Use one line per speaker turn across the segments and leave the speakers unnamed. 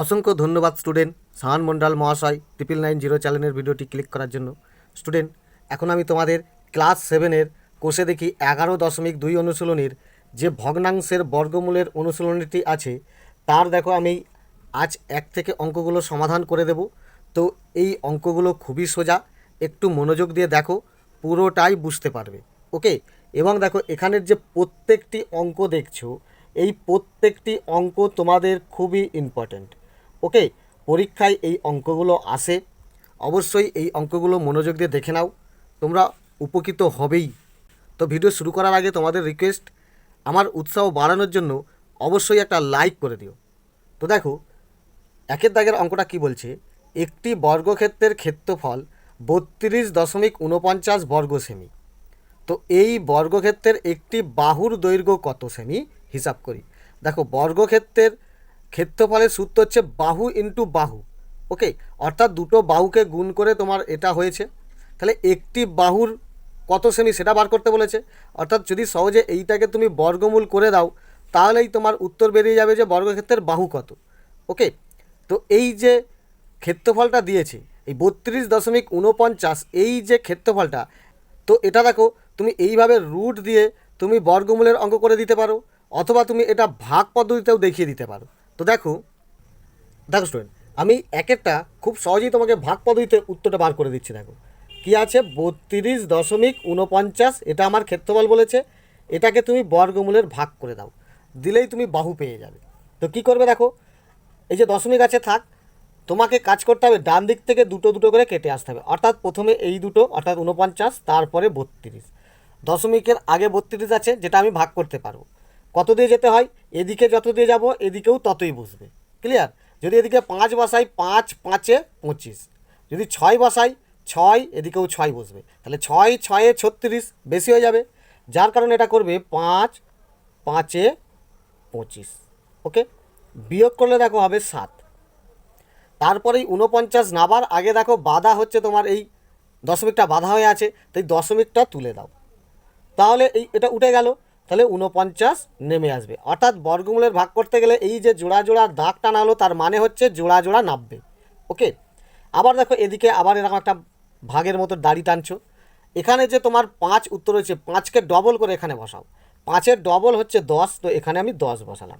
অসংখ্য ধন্যবাদ স্টুডেন্ট সাহান মন্ডল মহাশয় 9990 চ্যানেলের ভিডিওটি ক্লিক করার জন্য। স্টুডেন্ট, এখন আমি তোমাদের ক্লাস 7-এর কোষে দেখি 11.2 অনুশীলনীর যে ভগ্নাংশের বর্গমূলের অনুশীলনীটি আছে তার দেখো আমি আজ 1 থেকে অঙ্কগুলো সমাধান করে দেব। তো এই অঙ্কগুলো খুবই সোজা, একটু মনোযোগ দিয়ে দেখো, পুরোটাই বুঝতে পারবে। ওকে, এবং দেখো এখানের যে প্রত্যেকটি অঙ্ক দেখছো, এই প্রত্যেকটি অঙ্ক তোমাদের খুবই ইম্পর্ট্যান্ট। ওকে, পরীক্ষায় এই অঙ্কগুলো আসে, অবশ্যই এই অঙ্কগুলো মনোযোগ দিয়ে দেখে নাও, তোমরা উপকৃত হবেই। তো ভিডিও শুরু করার আগে তোমাদের রিকোয়েস্ট, আমার উৎসাহ বাড়ানোর জন্য অবশ্যই একটা লাইক করে দিও। তো দেখো একের দাগের অঙ্কটা কি বলছে, একটি বর্গক্ষেত্রের ক্ষেত্রফল 32.49 বর্গ সেমি। তো এই বর্গক্ষেত্রের একটি বাহুর দৈর্ঘ্য কত সেমি হিসাব করি। দেখো বর্গক্ষেত্রের ক্ষেত্রফলের সূত্র হচ্ছে বাহু ইন্টু বাহু। ওকে, অর্থাৎ দুটো বাহুকে গুণ করে তোমার এটা হয়েছে, তাহলে একটি বাহুর কত সেমি সেটা বার করতে বলেছে। অর্থাৎ যদি সহজে এইটাকে তুমি বর্গমূল করে দাও তাহলেই তোমার উত্তর বেরিয়ে যাবে যে বর্গক্ষেত্রের বাহু কত। ওকে, তো এই যে ক্ষেত্রফলটা দিয়েছে এই 32.49, এই যে ক্ষেত্রফলটা, তো এটা দেখো তুমি এইভাবে রুট দিয়ে তুমি বর্গমূলের অঙ্ক করে দিতে পারো, অথবা তুমি এটা ভাগ পদ্ধতিতেও দেখিয়ে দিতে পারো। তো দেখো দেখো স্টুডেন্ট, আমি একেরটা খুব সহজেই তোমাকে ভাগ পদ্ধতিতে উত্তরটা বার করে দিচ্ছি। দেখো কি আছে, 32.49 এটা আমার ক্ষেত্রফল বলেছে, এটাকে তুমি বর্গমূলের ভাগ করে দাও, দিলেই তুমি বাহু পেয়ে যাবে। তো কি করবে দেখো, এই যে দশমিক আছে থাক, তোমাকে কাজ করতে হবে ডান দিক থেকে দুটো দুটো করে কেটে আসতে হবে। অর্থাৎ প্রথমে এই দুটো অর্থাৎ 49, তারপরে 32। দশমিকের আগে 32 আছে, যেটা আমি ভাগ করতে পারবো। কত দিয়ে যেতে হয়, এদিকে যত দিয়ে যাব এদিকেও ততই বসবে। ক্লিয়ার? যদি এদিকে 5 বসাই, 5 5-এ 25, যদি 6 বসাই 6, এদিকেও 6 বসবে, তাহলে 6 6-এ 36 বেশি হয়ে যাবে, যার কারণে এটা করবে 5 5-এ 25। ওকে, বিয়োগ করলে দেখো হবে 7। তারপরেই 49 নাবার আগে দেখো বাধা হচ্ছে তোমার এই দশমিকটা বাধা হয়ে আছে, তাই দশমিকটা তুলে দাও, তাহলে এটা উঠে গেল, তাহলে 49 নেমে আসবে। অর্থাৎ বর্গমূলের ভাগ করতে গেলে এই যে জোড়া জোড়া দাগ টানা হলো তার মানে হচ্ছে জোড়া জোড়া নামবে। ওকে, আবার দেখো এদিকে আবার এরকম একটা ভাগের মতো দাড়ি টানছো, এখানে যে তোমার 5 উত্তর হচ্ছে, 5কে ডবল করে এখানে বসাও, 5-এর ডবল হচ্ছে 10, তো এখানে আমি 10 বসালাম।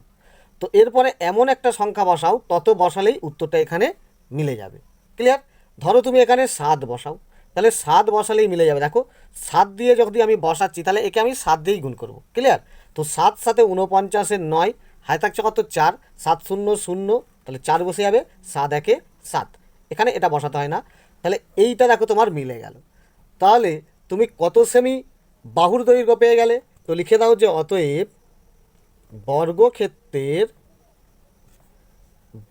তো এরপরে এমন একটা সংখ্যা বসাও, তত বসালেই উত্তরটা এখানে মিলে যাবে। ক্লিয়ার? ধরো তুমি এখানে 7 বসাও, তাহলে 7 বসালেই মিলে যাবে। দেখো 7 দিয়ে যদি আমি বসাচ্ছি তাহলে একে আমি 7 দিয়েই গুণ করব। ক্লিয়ার? তো 7 7-এ 49-এর 9, হাতে থাকছে কত 4, 7 0 0, তাহলে 4 বসে যাবে, 7 1-এ 7, এখানে এটা বসাতে হয় না। তাহলে এইটা দেখো তোমার মিলে গেল। তাহলে তুমি কত সেমি বাহুর দৈর্ঘ্য পেয়ে গেলে। তো লিখে দাও যে অতএব বর্গক্ষেত্রের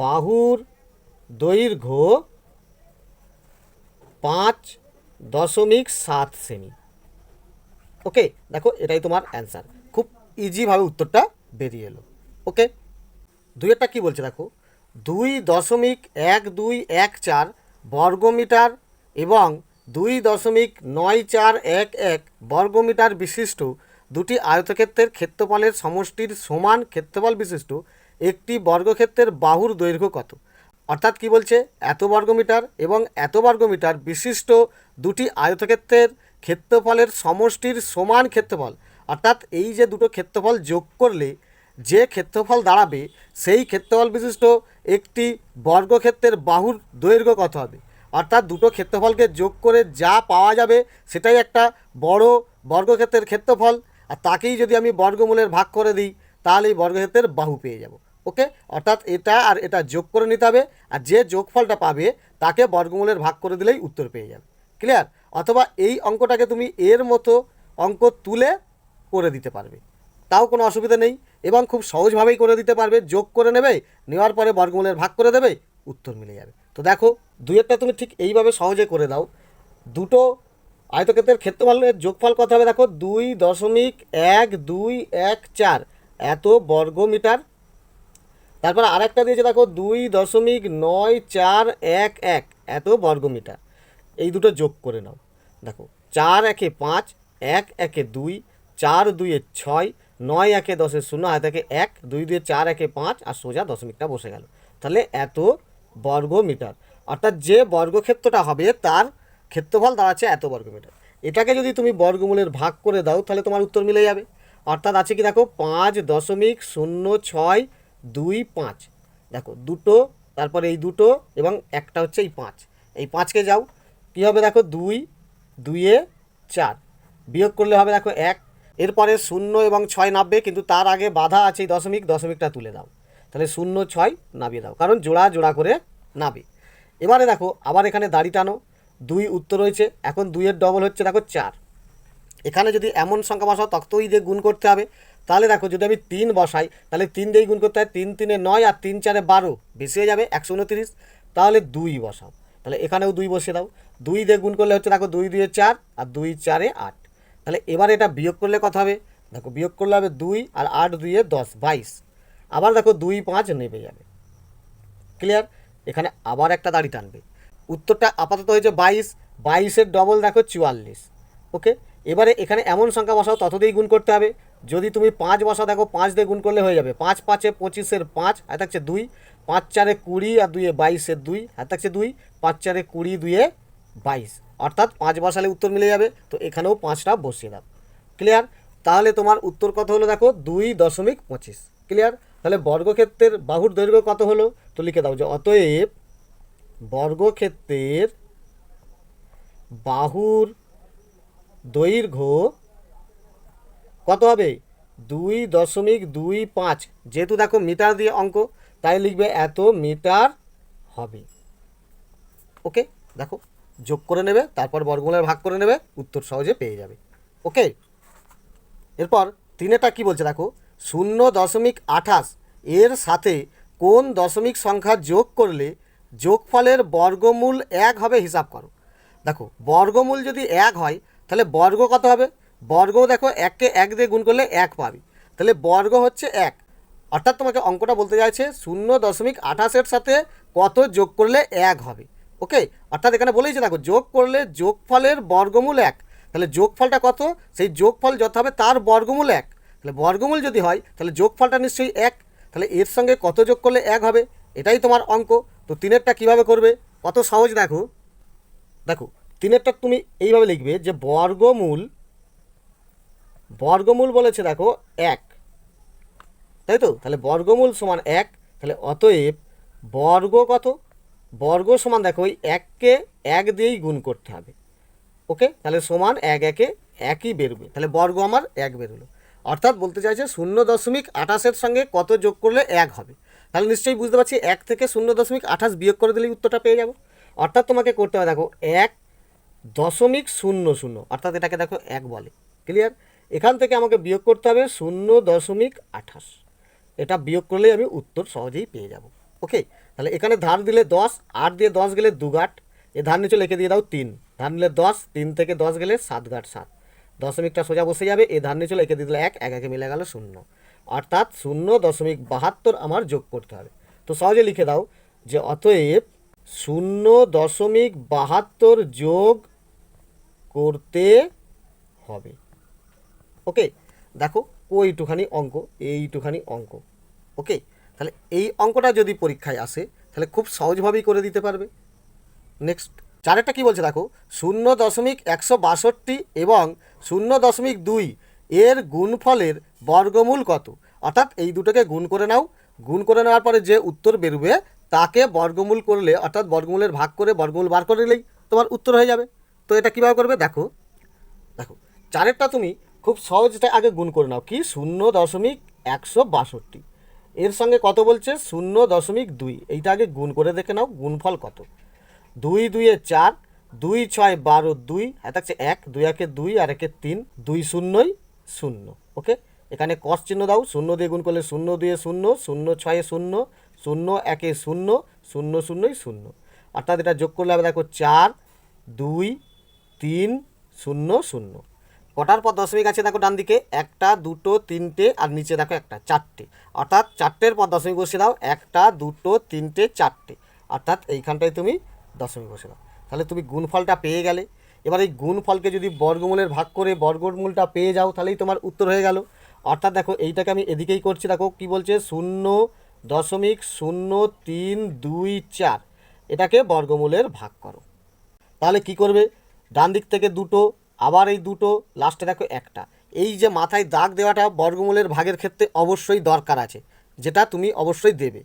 বাহুর দৈর্ঘ্য 5.7 সেমি। ওকে, দেখো এটাই তোমার অ্যান্সার, খুব ইজিভাবে উত্তরটা বেরিয়ে এলো। ওকে, দুইয়েরটা কী বলছে দেখো, 2.1214 বর্গমিটার এবং 2.9411 বর্গমিটার বিশিষ্ট দুটি আয়তক্ষেত্রের ক্ষেত্রফলের সমষ্টির সমান ক্ষেত্রফল বিশিষ্ট একটি বর্গক্ষেত্রের বাহুর দৈর্ঘ্য কত। অর্থাৎ কি বলছে, এত বর্গমিটার এবং এত বর্গমিটার বিশিষ্ট দুটি আয়তক্ষেত্রের ক্ষেত্রফলের সমষ্টির সমান ক্ষেত্রফল, অর্থাৎ এই যে দুটো ক্ষেত্রফল যোগ করলে যে ক্ষেত্রফল দাঁড়াবে সেই ক্ষেত্রফল বিশিষ্ট একটি বর্গক্ষেত্রের বাহুর দৈর্ঘ্য কত হবে। অর্থাৎ দুটো ক্ষেত্রফলকে যোগ করে যা পাওয়া যাবে সেটাই একটা বড় বর্গক্ষেত্রের ক্ষেত্রফল, আর তাকেই যদি আমি বর্গমূলের ভাগ করে দিই তাহলে এই বর্গক্ষেত্রের বাহু পেয়ে যাব। ওকে, অর্থাৎ এটা আর এটা যোগ করে নিতে হবে, আর যে যোগফলটা পাবে তাকে বর্গমূলের ভাগ করে দিলেই উত্তর পেয়ে যাবে। ক্লিয়ার? অথবা এই অঙ্কটাকে তুমি এর মতো অঙ্ক তুলে করে দিতে পারবে, তাও কোনো অসুবিধা নেই, এবং খুব সহজভাবেই করে দিতে পারবে। যোগ করে নেবে, নেওয়ার পরে বর্গমূলের ভাগ করে দেবে, উত্তর মিলে যাবে। তো দেখো দুইয়েরটা তুমি ঠিক এইভাবে সহজে করে দাও। দুটো আয়তক্ষেত্রের ক্ষেত্রফলের যোগফল কত হবে দেখো, 2.1214 এত বর্গমিটার। তারপর আরেকটা দিয়েছে দেখো 2.9411 এত বর্গমিটার। এই দুটো যোগ করে নাও, দেখো 4 1-এ 5, 1 1-এ 2, 4 2-এ 6, 9 1-এ 10-এ 0, হাতে থাকে 1, 2 2-এ 4, 1-এ 5, আর সোজা দশমিকটা বসে গেল। তাহলে এত বর্গমিটার, অর্থাৎ যে বর্গক্ষেত্রটা হবে তার ক্ষেত্রফল দাঁড়াচ্ছে এত বর্গমিটার। এটাকে যদি তুমি বর্গমূলের ভাগ করে দাও তাহলে তোমার উত্তর মিলে যাবে। অর্থাৎ আছে কি দেখো 5.0625, দেখো দুটো, তারপরে এই দুটো এবং একটা হচ্ছে এই 5, এই 5কে যাও কী হবে দেখো 2, 2 4, বিয়োগ করলে হবে দেখো 1, এরপরে 0 এবং 6 নামবে, কিন্তু তার আগে বাধা আছে এই দশমিক, দশমিকটা তুলে দাও, তাহলে 0 6 নামিয়ে দাও, কারণ জোড়া জোড়া করে নাবে। এবারে দেখো আবার এখানে দাড়ি টানো, 2 উত্তর রয়েছে, এখন 2-এর ডবল হচ্ছে দেখো 4। এখানে যদি এমন সংখ্যা বসাও ততই দিয়ে গুণ করতে হবে। তাহলে দেখো যদি আমি 3 বসাই তাহলে 3 দিয়েই গুণ করতে হয়, 3 3 9 আর 3 4 12, বেশি হয়ে যাবে 129। তাহলে 2 বসাও, তাহলে এখানেও 2 বসিয়ে দাও, 2 দিয়ে গুণ করলে হচ্ছে দেখো 2 2 4 আর 2 4 8। তাহলে এবার এটা বিয়োগ করলে কত হবে, দেখো বিয়োগ করলে হবে 2 আর 8 2 10 22, আবার দেখো 2 5 নেমে যাবে। ক্লিয়ার? এখানে আবার একটা দাড়ি টানবে, উত্তরটা আপাতত হয়েছে 22, 22-এর ডবল দেখো 44। ওকে, এবারে এখানে এমন সংখ্যা বসাও তত দিয়েই গুণ করতে হবে। যদি তুমি 5 বসাও দেখো 5 দিয়ে গুণ করলে হয়ে যাবে 5 5 25-এর 5, আর থাকছে 2, 5 4 20 আর 2 22-এর 2, আর থাকছে 2, 5 4 20 2 22, অর্থাৎ 5 বসালে উত্তর মিলে যাবে। তো এখানেও 5টা বসিয়ে দাও। ক্লিয়ার? তাহলে তোমার উত্তর কত হলো দেখো 2.25। ক্লিয়ার? তাহলে বর্গক্ষেত্রের বাহুর দৈর্ঘ্য কত হলো, তো লিখে দাও যে অতএব বর্গক্ষেত্রের বাহুর দৈর্ঘ্য কত হবে 2.25। যেহেতু দেখো মিটার দিয়ে অঙ্ক, তাই লিখবে এত মিটার হবে। ওকে, দেখো যোগ করে নেবে, তারপর বর্গমূলের ভাগ করে নেবে, উত্তর সহজে পেয়ে যাবে। ওকে, এরপর 3-টা কী বলছে দেখো 0.28 এর সাথে কোন দশমিক সংখ্যা যোগ করলে যোগফলের বর্গমূল 1 হবে হিসাব করো। দেখো বর্গমূল যদি 1 হয় তাহলে বর্গ কত হবে, বর্গ দেখো 1কে 1 দিয়ে গুণ করলে 1 পাবি, তাহলে বর্গ হচ্ছে 1। অর্থাৎ তোমাকে অঙ্কটা বলতে চাইছে 0.28-এর সাথে কত যোগ করলে 1 হবে। ওকে, অর্থাৎ এখানে বলেইছে দেখো যোগ করলে যোগফলের বর্গমূল 1, তাহলে যোগফলটা কত, সেই যোগফল যত হবে তার বর্গমূল 1, তাহলে বর্গমূল যদি হয় তাহলে যোগফলটা নিশ্চয়ই 1, তাহলে এর সঙ্গে কত যোগ করলে 1 হবে, এটাই তোমার অঙ্ক। তো 3-এরটা কীভাবে করবে, কত সহজ দেখো। দেখো 3-এরটা তুমি এইভাবে লিখবে যে বর্গমূল, বর্গমূল বলেছে দেখো 1, তাই তো, তাহলে বর্গমূল সমান 1, তাহলে অতএব বর্গ কত, বর্গ সমান দেখো ওই 1কে 1 দিয়েই গুণ করতে হবে। ওকে, তাহলে সমান 1 1-এ 1ই বেরোবে, তাহলে বর্গ আমার 1 বেরোলো। অর্থাৎ বলতে চাইছে 0.28-এর সঙ্গে কত যোগ করলে 1 হবে, তাহলে নিশ্চয়ই বুঝতে পারছি 1 থেকে 0.28 বিয়োগ করে দিলেই উত্তরটা পেয়ে যাবো। অর্থাৎ তোমাকে করতে হবে দেখো 1.00, অর্থাৎ এটাকে দেখো 1 বলে। ক্লিয়ার? এখান থেকে আমাকে বিয়োগ করতে হবে 0.28, এটা বিয়োগ করলেই আমি উত্তর সহজেই পেয়ে যাব। ওকে, তাহলে এখানে ধার দিলে 10, 8 দিয়ে 10 গেলে 2 গাঁট, এ ধার নিচে লিখে দিয়ে দাও 3, ধার নিলে 10, 3 থেকে 10 গেলে 7 গাঁট 7, দশমিকটা সোজা বসে যাবে, এ ধার নিচে লিখে দিয়ে দিলে 1, 1 1-এ মিলে গেল 0, অর্থাৎ 0.72 আমার যোগ করতে হবে। তো সহজে লিখে দাও যে অতএব 0.72 যোগ করতে হবে। ওকে, দেখো ওইটুখানি অঙ্ক, এইটুখানি অঙ্ক। ওকে, তাহলে এই অঙ্কটা যদি পরীক্ষায় আসে তাহলে খুব সহজভাবেই করে দিতে পারবে। নেক্সট 4-টা কী বলছে দেখো 0.162 এবং 0.2 এর গুণফলের বর্গমূল কত, অর্থাৎ এই দুটোকে গুণ করে নাও, গুণ করে নেওয়ার পরে যে উত্তর বেরোবে তাকে বর্গমূল করলে, অর্থাৎ বর্গমূলের ভাগ করে বর্গমূল বার করে নিলেই তোমার উত্তর হয়ে যাবে। তো এটা কীভাবে করবে দেখো, দেখো 4-এরটা তুমি খুব সহজটা আগে গুণ করে নাও, কি 0.162 এর সঙ্গে কত বলছে 0.2, এইটা আগে গুণ করে দেখে নাও গুণফল কত। 2 2 4, 2 6 12 2, আর থাকছে 1, 2 1 2 আর 1 3, 2 0 0। ওকে, এখানে কস চিহ্ন দাও, 0 দিয়ে গুণ করলে 0 2 0, 0 6 0, 0 1 0, 0 0 0, অর্থাৎ এটা যোগ করলে হবে দেখো 4 2 3 0 0। কটার পর দশমিক আছে দেখো ডান দিকে, 1টা 2টো 3টে আর নিচে দেখো 1টা 4টে, অর্থাৎ 4টের পর দশমিক বসিয়ে দাও, 1টা 2টো 3টে 4টে, অর্থাৎ এইখানটায় তুমি দশমিক বসে দাও, তাহলে তুমি গুণফলটা পেয়ে গেলে। এবার এই গুণফলকে যদি বর্গমূলের ভাগ করে বর্গমূলটা পেয়ে যাও তাহলেই তোমার উত্তর হয়ে গেল। অর্থাৎ দেখো এইটাকে আমি এদিকেই করছি, দেখো কি বলছে 0.0324, এটাকে বর্গমূলের ভাগ করো। তাহলে কি করবে, ডান দিক থেকে দুটো, আবার এই দুটো, লাস্টে দেখো একটা। এই যে মাথায় দাগ দেওয়াটা বর্গমূলের ভাগের ক্ষেত্রে অবশ্যই দরকার আছে, যেটা তুমি অবশ্যই দেবে।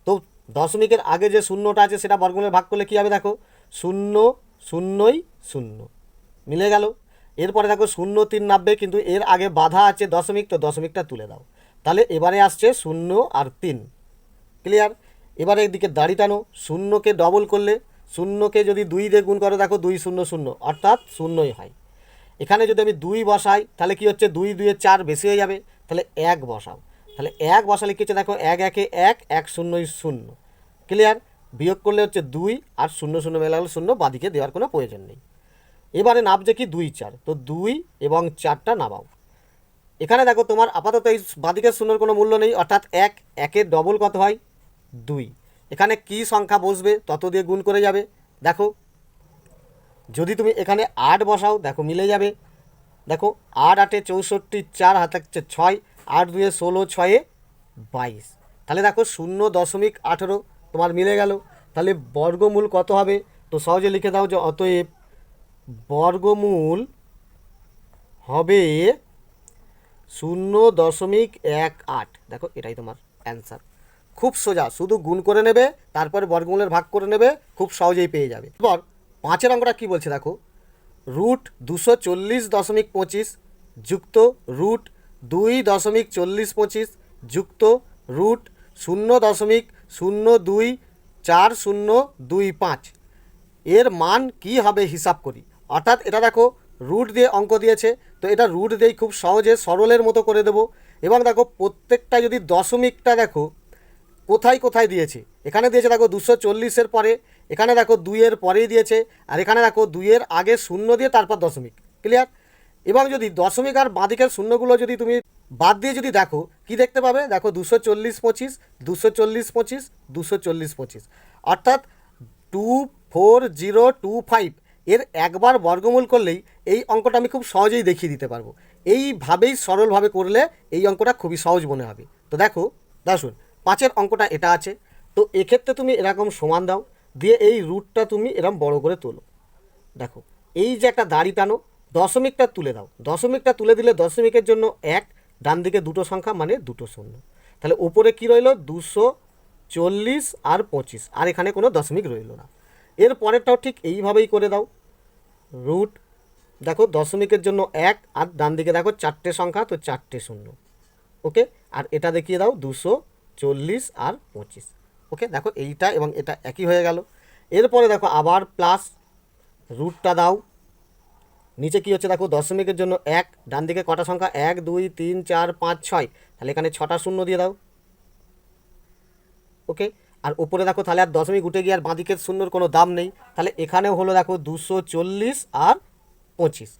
তো দশমিকের আগে যে শূন্যটা আছে সেটা বর্গমূলের ভাগ করলে কী হবে, দেখো 0 0 0 মিলে গেল। এরপরে দেখো 0 3 নামবে, কিন্তু এর আগে বাধা আছে দশমিক, তো দশমিকটা তুলে দাও। তাহলে এবারে আসছে 0 আর 3। ক্লিয়ার। এবারে এদিকে দাড়ি টানো, শূন্যকে ডবল করলে, শূন্যকে যদি 2 দিয়ে গুণ করো, দেখো 2 0 0, অর্থাৎ শূন্যই হয়। এখানে যদি আমি 2 বসাই, তাহলে কি হচ্ছে, 2 2 4 বেশি হয়ে যাবে, তাহলে 1 বসাও। তাহলে 1 বসালে কি হচ্ছে, দেখো 1 1 1 1 0 0। ক্লিয়ার। বিয়োগ করলে হচ্ছে 2 আর 0 0 মেলা হলো 0, বাদিকে দেওয়ার কোনো প্রয়োজন নেই। এবারে নামছে কি 2 4, তো 2 এবং 4টা নামাও। এখানে দেখো তোমার আপাতত এই বাদিকের শূন্যর কোনো মূল্য নেই, অর্থাৎ 1, 1-এর ডবল কত হয় 2। এখানে কি সংখ্যা বসবে তত দিয়ে গুণ করে যাবে। দেখো যদি তুমি এখানে 8 বসাও, দেখো মিলে যাবে। দেখো 8 8 64, 4 হাতে হচ্ছে 6, 8 2 16, 6 22। তাহলে দেখো 0.18 তোমার মিলে গেল। তাহলে বর্গমূল কত হবে, তো সহজে লিখে দাও যে অতএব বর্গমূল হবে 0.18। দেখো এটাই তোমার অ্যান্সার। খুব সোজা, শুধু গুণ করে নেবে, তারপরে বর্গমূলের ভাগ করে নেবে, খুব সহজেই পেয়ে যাবে। এবার 5-এর অঙ্কটা কী বলছে দেখো, √240.25 যুক্ত √2.4025 যুক্ত √0.024025 এর মান কি হবে হিসাব করি। অর্থাৎ এটা দেখো রুট দিয়ে অঙ্ক দিয়েছে, তো এটা রুট দিয়েই খুব সহজে সরলের মতো করে দেবো। এবং দেখো প্রত্যেকটা যদি দশমিকটা দেখো কোথায় কোথায় দিয়েছে, এখানে দিয়েছে দেখো 240-এর পরে, এখানে দেখো 2-এর পরেই দিয়েছে, আর এখানে দেখো 2-এর আগে শূন্য দিয়ে তারপর দশমিক। ক্লিয়ার। এবং যদি দশমিক আর বাঁদিকের শূন্যগুলো যদি তুমি বাদ দিয়ে যদি দেখো, কি দেখতে পাবে, দেখো 240 25, 240 25, 240 25, অর্থাৎ 24025 এর একবার বর্গমূল করলেই এই অঙ্কটা আমি খুব সহজেই দেখিয়ে দিতে পারবো। এইভাবেই সরলভাবে করলে এই অঙ্কটা খুবই সহজ মনে হবে। তো দেখো শুন, 5-এর অঙ্কটা এটা আছে। তো এক্ষেত্রে তুমি এরকম সমান দাও, দিয়ে এই রুটটা তুমি এরকম বড় করে তোলো। দেখো এই যে একটা দাড়ি টানো, দশমিকটা তুলে দাও। দশমিকটা তুলে দিলে দশমিকের জন্য 1, ডান দিকে দুটো সংখ্যা মানে দুটো শূন্য। তাহলে ওপরে কি রইলো 240 আর 25, আর এখানে কোনো দশমিক রইলো না। এর পরেরটাও ঠিক এইভাবেই করে দাও। রুট দেখো দশমিকের জন্য 1, আর ডান দিকে দেখো 4টে সংখ্যা, তো 4টে শূন্য। ওকে, আর এটা দেখিয়ে দাও 240 আর 25। ওকে, দেখো এইটা এবং এটা একই হয়ে গেল। এরপরে দেখো আবার প্লাস, রুটটা দাও। নিচে কি হচ্ছে দেখো দশমিকের জন্য 1, ডান দিকে কটা সংখ্যা 1 2 3 4 5 6, তাহলে এখানে 6টা শূন্য দিয়ে দাও। ওকে, আর উপরে দেখো তাহলে আর দশমিক উঠে গিয়ে আর বাঁদিকের শূন্যর কোনো দাম নেই, তাহলে এখানেও হলো দেখো 240 আর 25।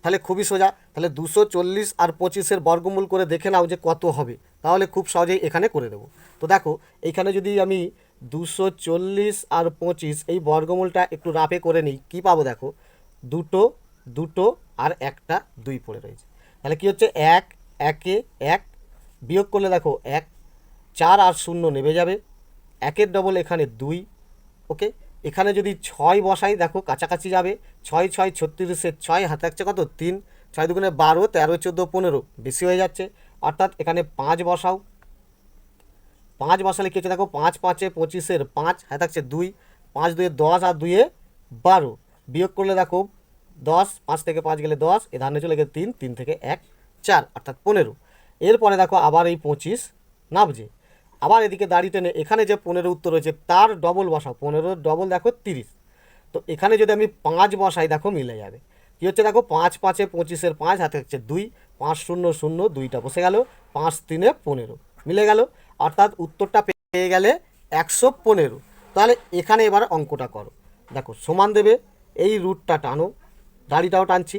তাহলে খুবই সোজা, তাহলে 240 আর 25-এর বর্গমূল করে দেখে নাও যে কত হবে, তাহলে খুব সহজেই এখানে করে দেবো। তো দেখো এইখানে যদি আমি 240 আর 25 এই বর্গমূলটা একটু রাফে করে নিই, কী পাবো দেখো, দুটো দুটো আর একটা 2 পড়ে রয়েছে। তাহলে কি হচ্ছে 1 1 1, বিয়োগ করলে দেখো 1, 4 আর 0 নেমে যাবে, 1-এর ডবল এখানে 2। ওকে, এখানে যদি 6 বসাই, দেখো কাছাকাছি যাবে, 6 6 36-এর 6 হাতে আসছে কত 3, 6 2 12, 13 14 15 বেশি হয়ে যাচ্ছে, অর্থাৎ এখানে 5 বসাও। 5 বসালে কি হচ্ছে দেখো 5 5 25-এর 5 হাতে থাকছে 2, 5 2 10 আর 2 12, বিয়োগ করলে দেখো 10, 5 থেকে 5 গেলে 10, এ ধানে চলে গেলে 3, 3 থেকে 1 4, অর্থাৎ 15। এরপরে দেখো আবার এই 25 নামছে, আবার এদিকে দাড়ি টেনে এখানে যে 15 উত্তর রয়েছে তার ডবল বসাও, 15-এর ডবল দেখো 30। তো এখানে যদি আমি 5 বসাই, দেখো মিলে যাবে। কী হচ্ছে দেখো 5 5 25-এর 5 হাতে হচ্ছে 2, 5 0 0, 2টা বসে গেল, 5 3 15 মিলে গেল, অর্থাৎ উত্তরটা পেয়ে গেলে 115। তাহলে এখানে এবার অঙ্কটা করো। দেখো সমান দেবে, এই রুটটা টানো, দাড়িটাও টানছি,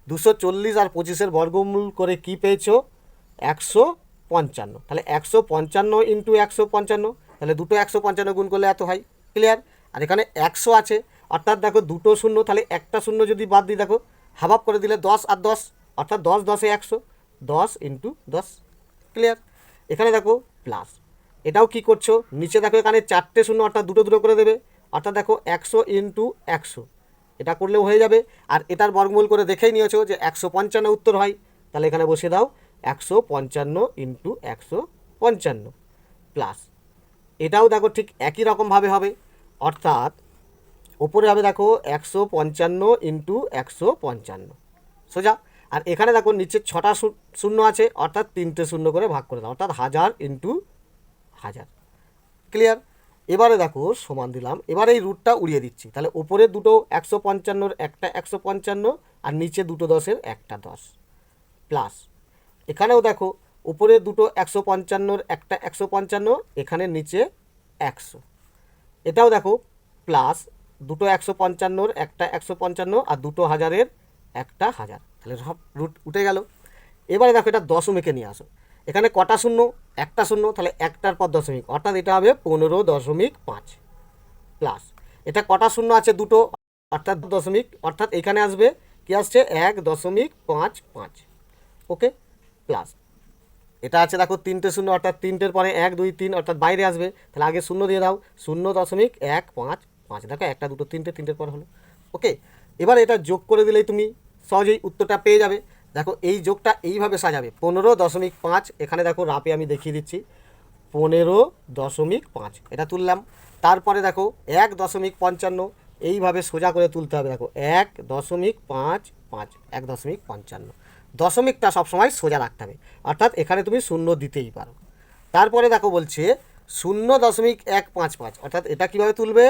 240 আর 25-এর বর্গমূল করে কি পেয়েছো 155। তাহলে 155 ইন্টু 155, তাহলে দুটো 155 গুণ করলে এত হয়। ক্লিয়ার। আর এখানে 100 আছে, অর্থাৎ দেখো দুটো শূন্য, তাহলে একটা শূন্য যদি বাদ দিই, দেখো হাফ হাফ করে দিলে 10 আর 10, অর্থাৎ 10 10 100, 10 ইন্টু 10। ক্লিয়ার। এখানে দেখো প্লাস, এটাও কি করছো, নিচে দেখো এখানে 4টে শূন্য অর্থাৎ দুটো দুটো করে দেবে, অর্থাৎ দেখো 100 ইন্টু 100, এটা করলেও হয়ে যাবে। আর এটার বর্গমূল করে দেখেই নিয়েছো যে 155 উত্তর হয়, তাহলে এখানে বসিয়ে দাও 155 ইন্টু 155 প্লাস, এটাও দেখো ঠিক একই রকমভাবে হবে, অর্থাৎ ওপরে হবে দেখো 155 ইন্টু 155 সোজা। আর এখানে দেখো নিচে 6টা শূন্য আছে, অর্থাৎ 3টে শূন্য করে ভাগ করে দাও, অর্থাৎ 1000 ইন্টু 1000। ক্লিয়ার? এবারে দেখো সমান দিলাম, এবারে এই রুটটা উড়িয়ে দিচ্ছি, তাহলে ওপরে দুটো 155-র একটা 155 আর নিচে দুটো 10-এর একটা 10 প্লাস, এখানেও দেখো উপরে দুটো 155-র একটা 155, এখানে নিচে 100, এটাও দেখো প্লাস দুটো 155-র একটা 155 আর দুটো 1000-এর একটা 1000, তাহলে সব রুট উঠে গেল। এবারে দেখো এটা দশমিকে নিয়ে আসো, এখানে কটা শূন্য, একটা শূন্য, তাহলে একটার পর দশমিক, অর্থাৎ এটা হবে 15.5 প্লাস, এটা কটা শূন্য আছে দুটো, অর্থাৎ দশমিক, অর্থাৎ এখানে আসবে কি আসছে 1.55, ওকে প্লাস, এটা আছে দেখো 3টে শূন্য, অর্থাৎ 3টের পরে 1 2 3, অর্থাৎ বাইরে আসবে, তাহলে আগে শূন্য দিয়ে দাও 0.155, দেখো একটা দুটো 3টের পর হলো, ওকে। এবার এটা যোগ করে দিলেই তুমি সহজেই উত্তরটা পেয়ে যাবে। দেখো এই যোগটা এইভাবে সাজাবে 15.5, এখানে দেখো রাপে আমি দেখিয়ে দিচ্ছি 15.5, এটা তুললাম, তারপরে দেখো 1.55, এইভাবে সোজা করে তুলতে হবে, দেখো 1.55, 1.55, দশমিকটা সবসময় সোজা রাখতে হবে, অর্থাৎ এখানে তুমি শূন্য দিতেই পারো। তারপরে দেখো বলছে 0.155, অর্থাৎ এটা কীভাবে তুলবে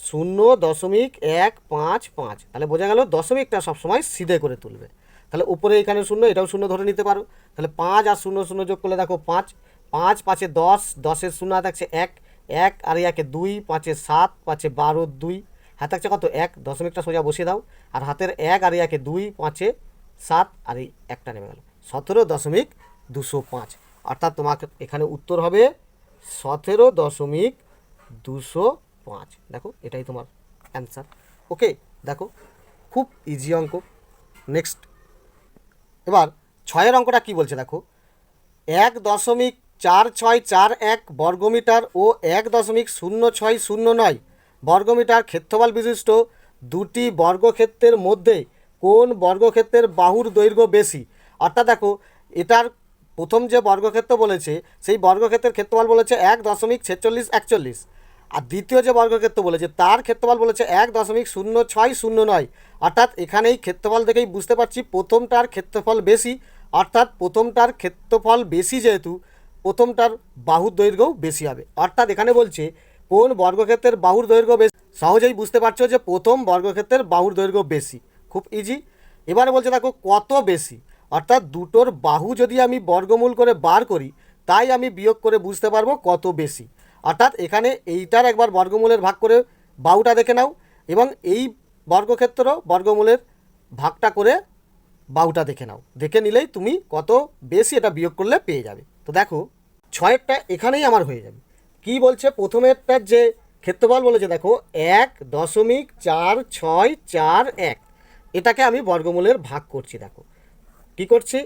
0.155, তাহলে বোঝা গেল দশমিকটা সবসময় সিধে করে তুলবে, তাহলে উপরে এখানে শূন্য, এটাও শূন্য ধরে নিতে পারো, তাহলে 5 আর 0 0 যোগ করলে দেখো 5, 5 5-এ 10, 10-এর শূন্য থাকছে 1, 1 আর 1-এ 2, 5-এ 7, 5-এ 12, 2 হাত থাকছে কত 1, দশমিকটা সোজা বসিয়ে দাও, আর হাতের 1 আর 1-এ 2, 5-এ 7 আর এই একটা নেমে গেল 17.205, অর্থাৎ তোমার এখানে উত্তর হবে 17.205, দেখো এটাই তোমার অ্যান্সার, ওকে। দেখো খুব ইজি অঙ্ক। নেক্সট, এবার 6-এর অঙ্কটা কি বলছে দেখো, 1.4641 বর্গমিটার ও 1.0609 বর্গমিটার ক্ষেত্রফল বিশিষ্ট দুটি বর্গক্ষেত্রের মধ্যে কোন বর্গক্ষেত্রের বাহুর দৈর্ঘ্য বেশি, অর্থাৎ দেখো এটার প্রথম যে বর্গক্ষেত্র বলেছে সেই বর্গক্ষেত্রের ক্ষেত্রফল বলেছে 1.4641, আর দ্বিতীয় যে বর্গক্ষেত্র বলেছে তার ক্ষেত্রফল বলেছে 1.0609, অর্থাৎ এখানেই ক্ষেত্রফল দেখেই বুঝতে পারছি প্রথমটার ক্ষেত্রফল বেশি, অর্থাৎ প্রথমটার ক্ষেত্রফল বেশি যেহেতু প্রথমটার বাহুর দৈর্ঘ্যও বেশি হবে, অর্থাৎ এখানে বলছে কোন বর্গক্ষেত্রের বাহুর দৈর্ঘ্য বেশি, সহজেই বুঝতে পারছো যে প্রথম বর্গক্ষেত্রের বাহুর দৈর্ঘ্য বেশি, খুব ইজি। এবারে বলছে দেখো কত বেশি, অর্থাৎ দুটোর বাহু যদি আমি বর্গমূল করে বার করি তাই আমি বিয়োগ করে বুঝতে পারবো কত বেশি, অর্থাৎ এখানে এইটার একবার বর্গমূলের ভাগ করে বাহুটা দেখে নাও, এবং এই বর্গক্ষেত্র বর্গমূলের ভাগটা করে বাহুটা দেখে নাও, দেখে নিলেই তুমি কত বেশি এটা বিয়োগ করলে পেয়ে যাবে। তো দেখো 6-এরটা এখানেই আমার হয়ে যাবে। কি বলছে প্রথমেরটার যে ক্ষেত্রফল বলেছে দেখো 1.4641, এটাকে আমি বর্গমূলের ভাগ করছি, দেখো কি করছি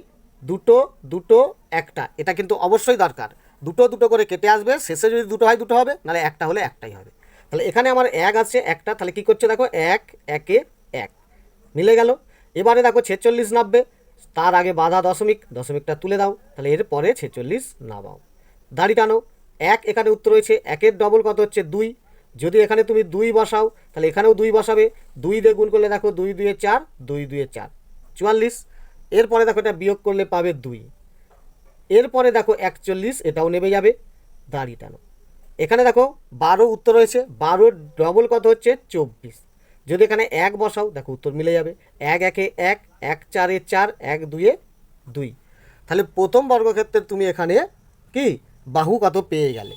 দুটো দুটো একটা, এটা কিন্তু অবশ্যই দরকার, দুটো দুটো করে কেটে আসবে, শেষে যদি দুটো হয় দুটো হবে, নাহলে একটা হলে একটাই হবে, তাহলে এখানে আমার 1 আছে একটা, তাহলে কি করছে দেখো 1 1 1 মিলে গেল। এবারে দেখো 46 নামবে, তার আগে বাধা দশমিক, দশমিকটা তুলে দাও, তাহলে এর পরে 46 নামাও, দাড়ি টানো, 1 এখানে উত্তর রয়েছে, 1-এর ডবল কত হচ্ছে 2, যদি এখানে তুমি 2 বসাও তাহলে এখানেও 2 বসাবে, 2 দিয়ে গুণ করলে দেখো 2 2 4, 2 2 4 44, এরপরে দেখো এটা বিয়োগ করলে পাবে 2, এরপরে দেখো 41, এটাও নেমে যাবে, দাড়ি টানো, এখানে দেখো 12 উত্তর রয়েছে, 12-র ডবল কত হচ্ছে 24, যদি এখানে 1 বসাও দেখো উত্তর মিলে যাবে, 1 1 1, 1 4 4, 1 2 2, তাহলে প্রথম বর্গক্ষেত্রের তুমি এখানে কি বাহু কত পেয়ে গেলে।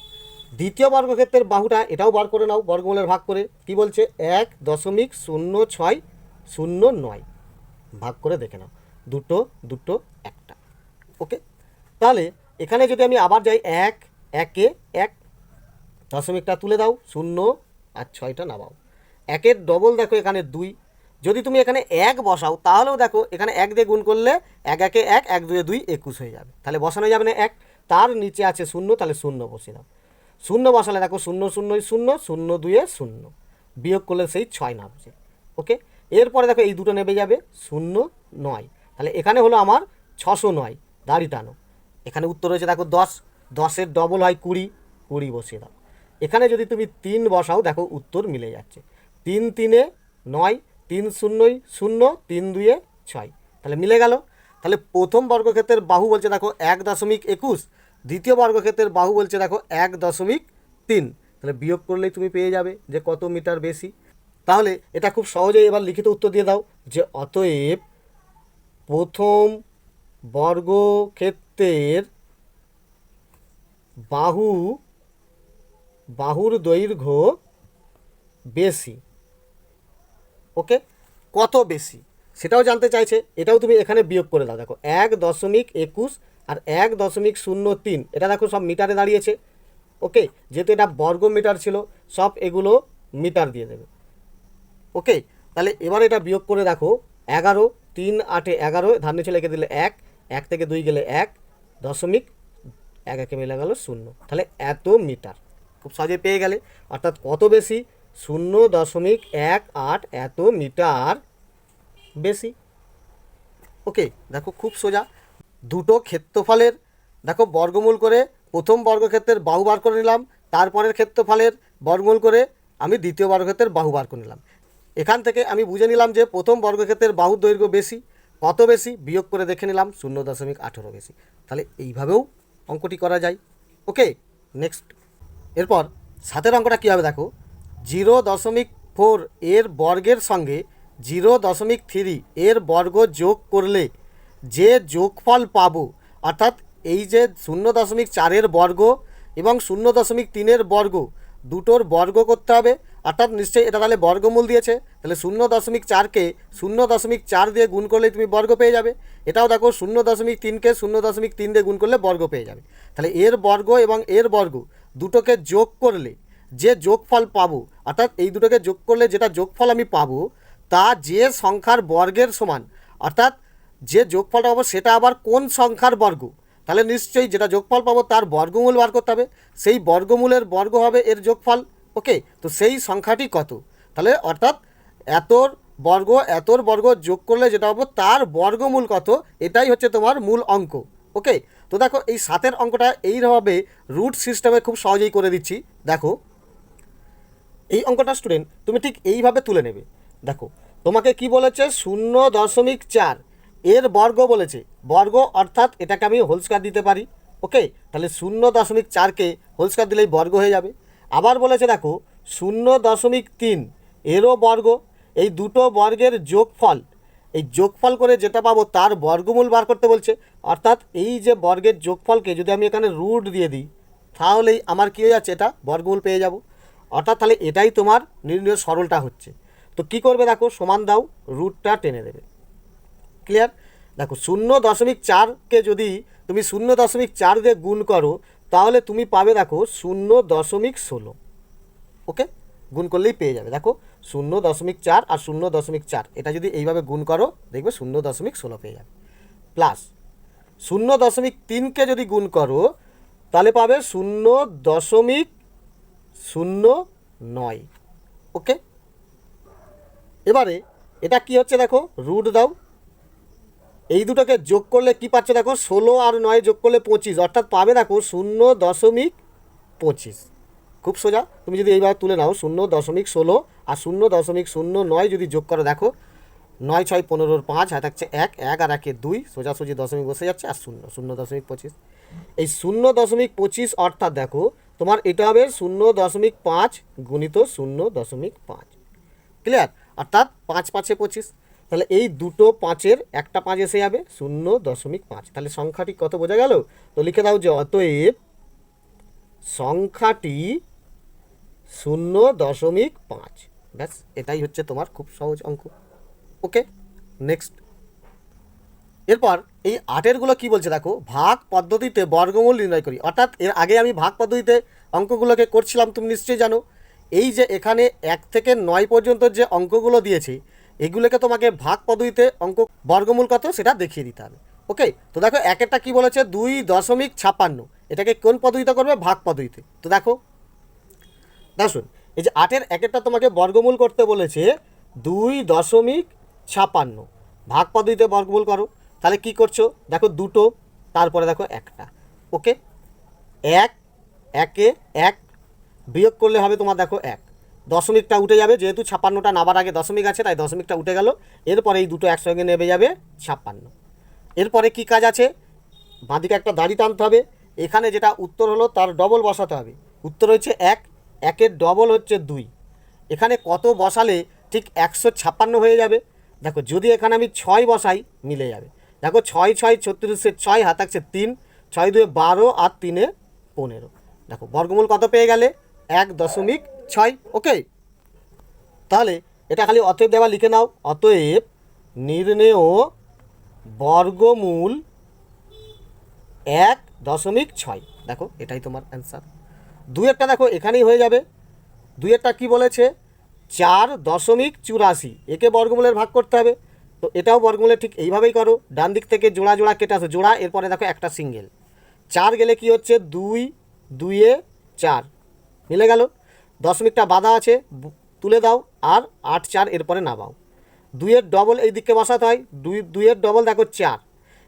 দ্বিতীয় বর্গক্ষেত্রের বাহুটা এটাও বার করে নাও বর্গমূলের ভাগ করে, কি বলছে 1.0609 ভাগ করে দেখে নাও, দুটো দুটো একটা, ওকে। তাহলে এখানে যদি আমি আবার যাই 1 1 1, দশমিকটা তুলে দাও 0 আর 6টা নামাও, 1-এর ডবল দেখো এখানে 2, যদি তুমি এখানে 1 বসাও তাহলেও দেখো এখানে 1 দিয়ে গুণ করলে 1 1 1, 1 2 2 21 হয়ে যাবে, তাহলে বসানো যাবে না 1, তার নিচে আছে শূন্য, তাহলে শূন্য বসিয়ে দাও। শূন্য বসালে দেখো শূন্য শূন্যই শূন্য, শূন্য দুয়ে শূন্য, বিয়োগ করলে সেই 6 নামছে। ওকে, এরপরে দেখো এই দুটো নেমে যাবে 0 9, তাহলে এখানে হলো আমার 609, দাড়ি টানো। এখানে উত্তর হয়েছে দেখো 10, 10-এর ডবল হয় 20, 20 বসিয়ে দাও। এখানে যদি তুমি 3 বসাও দেখো উত্তর মিলে যাচ্ছে, 3 3-এ 9, 3 0-ই 0, 3 2-এ 6, তাহলে মিলে গেল। তাহলে প্রথম বর্গক্ষেত্রের বাহু বলছে দেখো 1.21, দ্বিতীয় বর্গক্ষেত্রের বাহু বলছে দেখো 1.3, তাহলে বিয়োগ করলেই তুমি পেয়ে যাবে যে কত মিটার বেশি। তাহলে এটা খুব সহজেই এবার লিখিত উত্তর দিয়ে দাও যে অতএব প্রথম বর্গক্ষেত্রের বাহুর দৈর্ঘ্য বেশি। ওকে, কত বেশি সেটাও জানতে চাইছে, এটাও তুমি এখানে বিয়োগ করে দাও। দেখো 1.21 আর 1.03, এটা দেখো সব মিটারে দাঁড়িয়েছে। ওকে, যেহেতু এটা বর্গ মিটার ছিল সব এগুলো মিটার দিয়ে দেবে। ওকে, তাহলে এবার এটা বিয়োগ করে দেখো 11, 3 8 11, ধার নিচে লিখে দিলে 1, 1 থেকে 2 গেলে 1, দশমিক 1 একে মিলে গেল 0, তাহলে এত মিটার। খুব সহজে পেয়ে গেলে, অর্থাৎ কত বেশি, 0.18 এত মিটার বেশি। ওকে, দেখো খুব সোজা, দুটো ক্ষেত্রফলের দেখো বর্গমূল করে প্রথম বর্গক্ষেত্রের বাহু বার করে নিলাম, তারপরের ক্ষেত্রফলের বর্গমূল করে আমি দ্বিতীয় বর্গক্ষেত্রের বাহু বার করে নিলাম। এখান থেকে আমি বুঝে নিলাম যে প্রথম বর্গক্ষেত্রের বাহুর দৈর্ঘ্য বেশি, কত বেশি বিয়োগ করে দেখে নিলাম 0.18 বেশি। তাহলে এইভাবেও অঙ্কটি করা যায়। ওকে, নেক্সট। এরপর 7-এর অঙ্কটা কী হবে দেখো, 0.4 এর বর্গের সঙ্গে 0.3 এর বর্গ যোগ করলে যে যোগফল পাবো, অর্থাৎ এই যে 0.4-এর বর্গ এবং 0.3-এর বর্গ দুটোর বর্গ করতে হবে, অর্থাৎ নিশ্চয়ই এটা তাহলে বর্গমূল দিয়েছে, তাহলে 0.4-কে 0.4 দিয়ে গুণ করলে তুমি বর্গ পেয়ে যাবে। এটাও দেখো 0.3-কে 0.3 দিয়ে গুণ করলে বর্গ পেয়ে যাবে। তাহলে এর বর্গ এবং এর বর্গ দুটোকে যোগ করলে যে যোগফল পাবো, অর্থাৎ এই দুটোকে যোগ করলে যেটা যোগফল আমি পাবো তা যে সংখ্যার বর্গের সমান, অর্থাৎ যে যোগফলটা পাবো সেটা আবার কোন সংখ্যার বর্গ, তাহলে নিশ্চয়ই যেটা যোগফল পাবো তার বর্গমূল বার করতে হবে, সেই বর্গমূলের বর্গ হবে এর যোগফল। ওকে, তো সেই সংখ্যাটি কত, তাহলে অর্থাৎ এতর বর্গ যোগ করলে যেটা পাবো তার বর্গমূল কত, এটাই হচ্ছে তোমার মূল অঙ্ক। ওকে, তো দেখো এই 7-এর অঙ্কটা এইভাবে রুট সিস্টেমে খুব সহজেই করে দিচ্ছি। দেখো এই অঙ্কটা স্টুডেন্ট তুমি ঠিক এইভাবে তুলে নেবে। দেখো তোমাকে কি বলেছে, 0.4 এর বর্গ বলেছে, বর্গ অর্থাৎ এটাকে আমি হোল স্কয়ার দিতে পারি। ওকে, তাহলে 0.4-কে হোল স্কয়ার দিলেই বর্গ হয়ে যাবে। আবার বলেছে দেখো 0.3 এরও বর্গ, এই দুটো বর্গের যোগফল, এই যোগফল করে যেটা পাবো তার বর্গমূল বার করতে বলছে, অর্থাৎ এই যে বর্গের যোগফলকে যদি আমি এখানে রুট দিয়ে দিই তাহলেই আমার কী হয়ে যাচ্ছে, এটা বর্গমূল পেয়ে যাব। অর্থাৎ তাহলে এটাই তোমার নির্ণয় সরলটা হচ্ছে। তো কি করবে দেখো, সমান দাও, রুটটা টেনে দেবে। ক্লিয়ার? দেখো 0.4-কে যদি তুমি 0.4 দিয়ে গুণ করো তাহলে তুমি পাবে দেখো 0.16। ওকে, গুণ করলেই পেয়ে যাবে। দেখো 0.4 আর 0.4 এটা যদি এইভাবে গুণ করো দেখবে 0.16 পেয়ে যাবে। প্লাস 0.3-কে যদি গুণ করো তাহলে পাবে 0.09। ওকে, এবারে এটা কি হচ্ছে দেখো, রুট দাও, এই দুটোকে যোগ করলে কি পাচ্ছ দেখো, 16 আর 9 যোগ করলে 25, অর্থাৎ পাবে দেখো 0.25। খুব সোজা, তুমি যদি এইভাবে তুলে নাও 0.16 আর 0.09 যদি যোগ করো দেখো 9 6 15 5 হাতে থাকছে 1, 1 আর 1 2, সোজাসুজি দশমিক বসে যাচ্ছে আর 0.25। এই 0.25 অর্থাৎ দেখো তোমার এটা হবে 0.5 গুণিত 0.5। ক্লিয়ার? অর্থাৎ 5 5-এ 25, তাহলে এই দুটো 5-এর একটা 5 এসে যাবে 0.5। তাহলে সংখ্যাটি কত বোঝা গেল? তো লিখে দাও যে অতএব সংখ্যাটি 0.5। ব্যাস, এটাই হচ্ছে তোমার খুব সহজ অঙ্ক। ওকে, নেক্সট। এরপর এই 8-এরগুলো কি বলছে দেখো, ভাগ পদ্ধতিতে বর্গমূল নির্ণয় করি। অর্থাৎ এর আগে আমি ভাগ পদ্ধতিতে অঙ্কগুলোকে করছিলাম, তুমি নিশ্চয়ই জানো। এই যে এখানে 1 থেকে 9 পর্যন্ত যে অঙ্কগুলো দিয়েছে এগুলোকে তোমাকে ভাগ পদ্ধতিতে অঙ্ক বর্গমূল কত সেটা দেখিয়ে দিতে হবে। ওকে, তো দেখো একেরটা কি বলেছে, 2.56, এটাকে কোন পদ্ধতিতে করবে? ভাগ পদ্ধতিতে। তো দেখো শুন, এই যে 8-এর 1-এরটা তোমাকে বর্গমূল করতে বলেছে 2.56, ভাগ পদ্ধতিতে বর্গমূল করো। তাহলে কি করছো দেখো, দুটো, তারপরে দেখো একটা। ওকে, 1 1-এ 1 বিয়োগ করলে হবে তোমার দেখো 1, দশমিকটা উঠে যাবে, যেহেতু 56টা নাবার আগে দশমিক আছে তাই দশমিকটা উঠে গেল। এরপরে এই দুটো একসঙ্গে নেমে যাবে 56। এরপরে কি কাজ আছে? বাঁদিকে একটা দাড়ি টানতে হবে, এখানে যেটা উত্তর হলো তার ডবল বসাতে হবে। উত্তর হচ্ছে 1, 1-এর ডবল হচ্ছে 2, এখানে কত বসালে ঠিক 156 হয়ে যাবে? দেখো যদি এখানে আমি 6 বসাই মিলে যাবে। দেখো 6 6 36, 6 হাত থাকছে 3, 6 2 12 আর 3 15। দেখো বর্গমূল কত পেয়ে গেলে? 1.6। ওকে, তাহলে এটা খালি অতএব দেওয়া লিখে নাও, অতএব নির্ণেয় বর্গমূল 1.6। দেখো এটাই তোমার অ্যান্সার। 2-এরটা দেখো এখানেই হয়ে যাবে। 2-এরটা কি বলেছে? 4.84, একে বর্গমূলের ভাগ করতে হবে। তো এটাও বর্গমূলে ঠিক এইভাবেই করো, ডান দিক থেকে জোড়া জোড়া কেটে আসো, জোড়া, এরপরে দেখো একটা সিঙ্গেল। 4 গেলে কি হচ্ছে? 2 2-এ 4 মিলে গেল, দশমিকটা বাঁধা আছে, তুলে দাও, আর 8 4 এরপরে নামাও। 2-এর ডবল এই দিকে বসাতে হয়, 2-এর ডবল দেখো 4,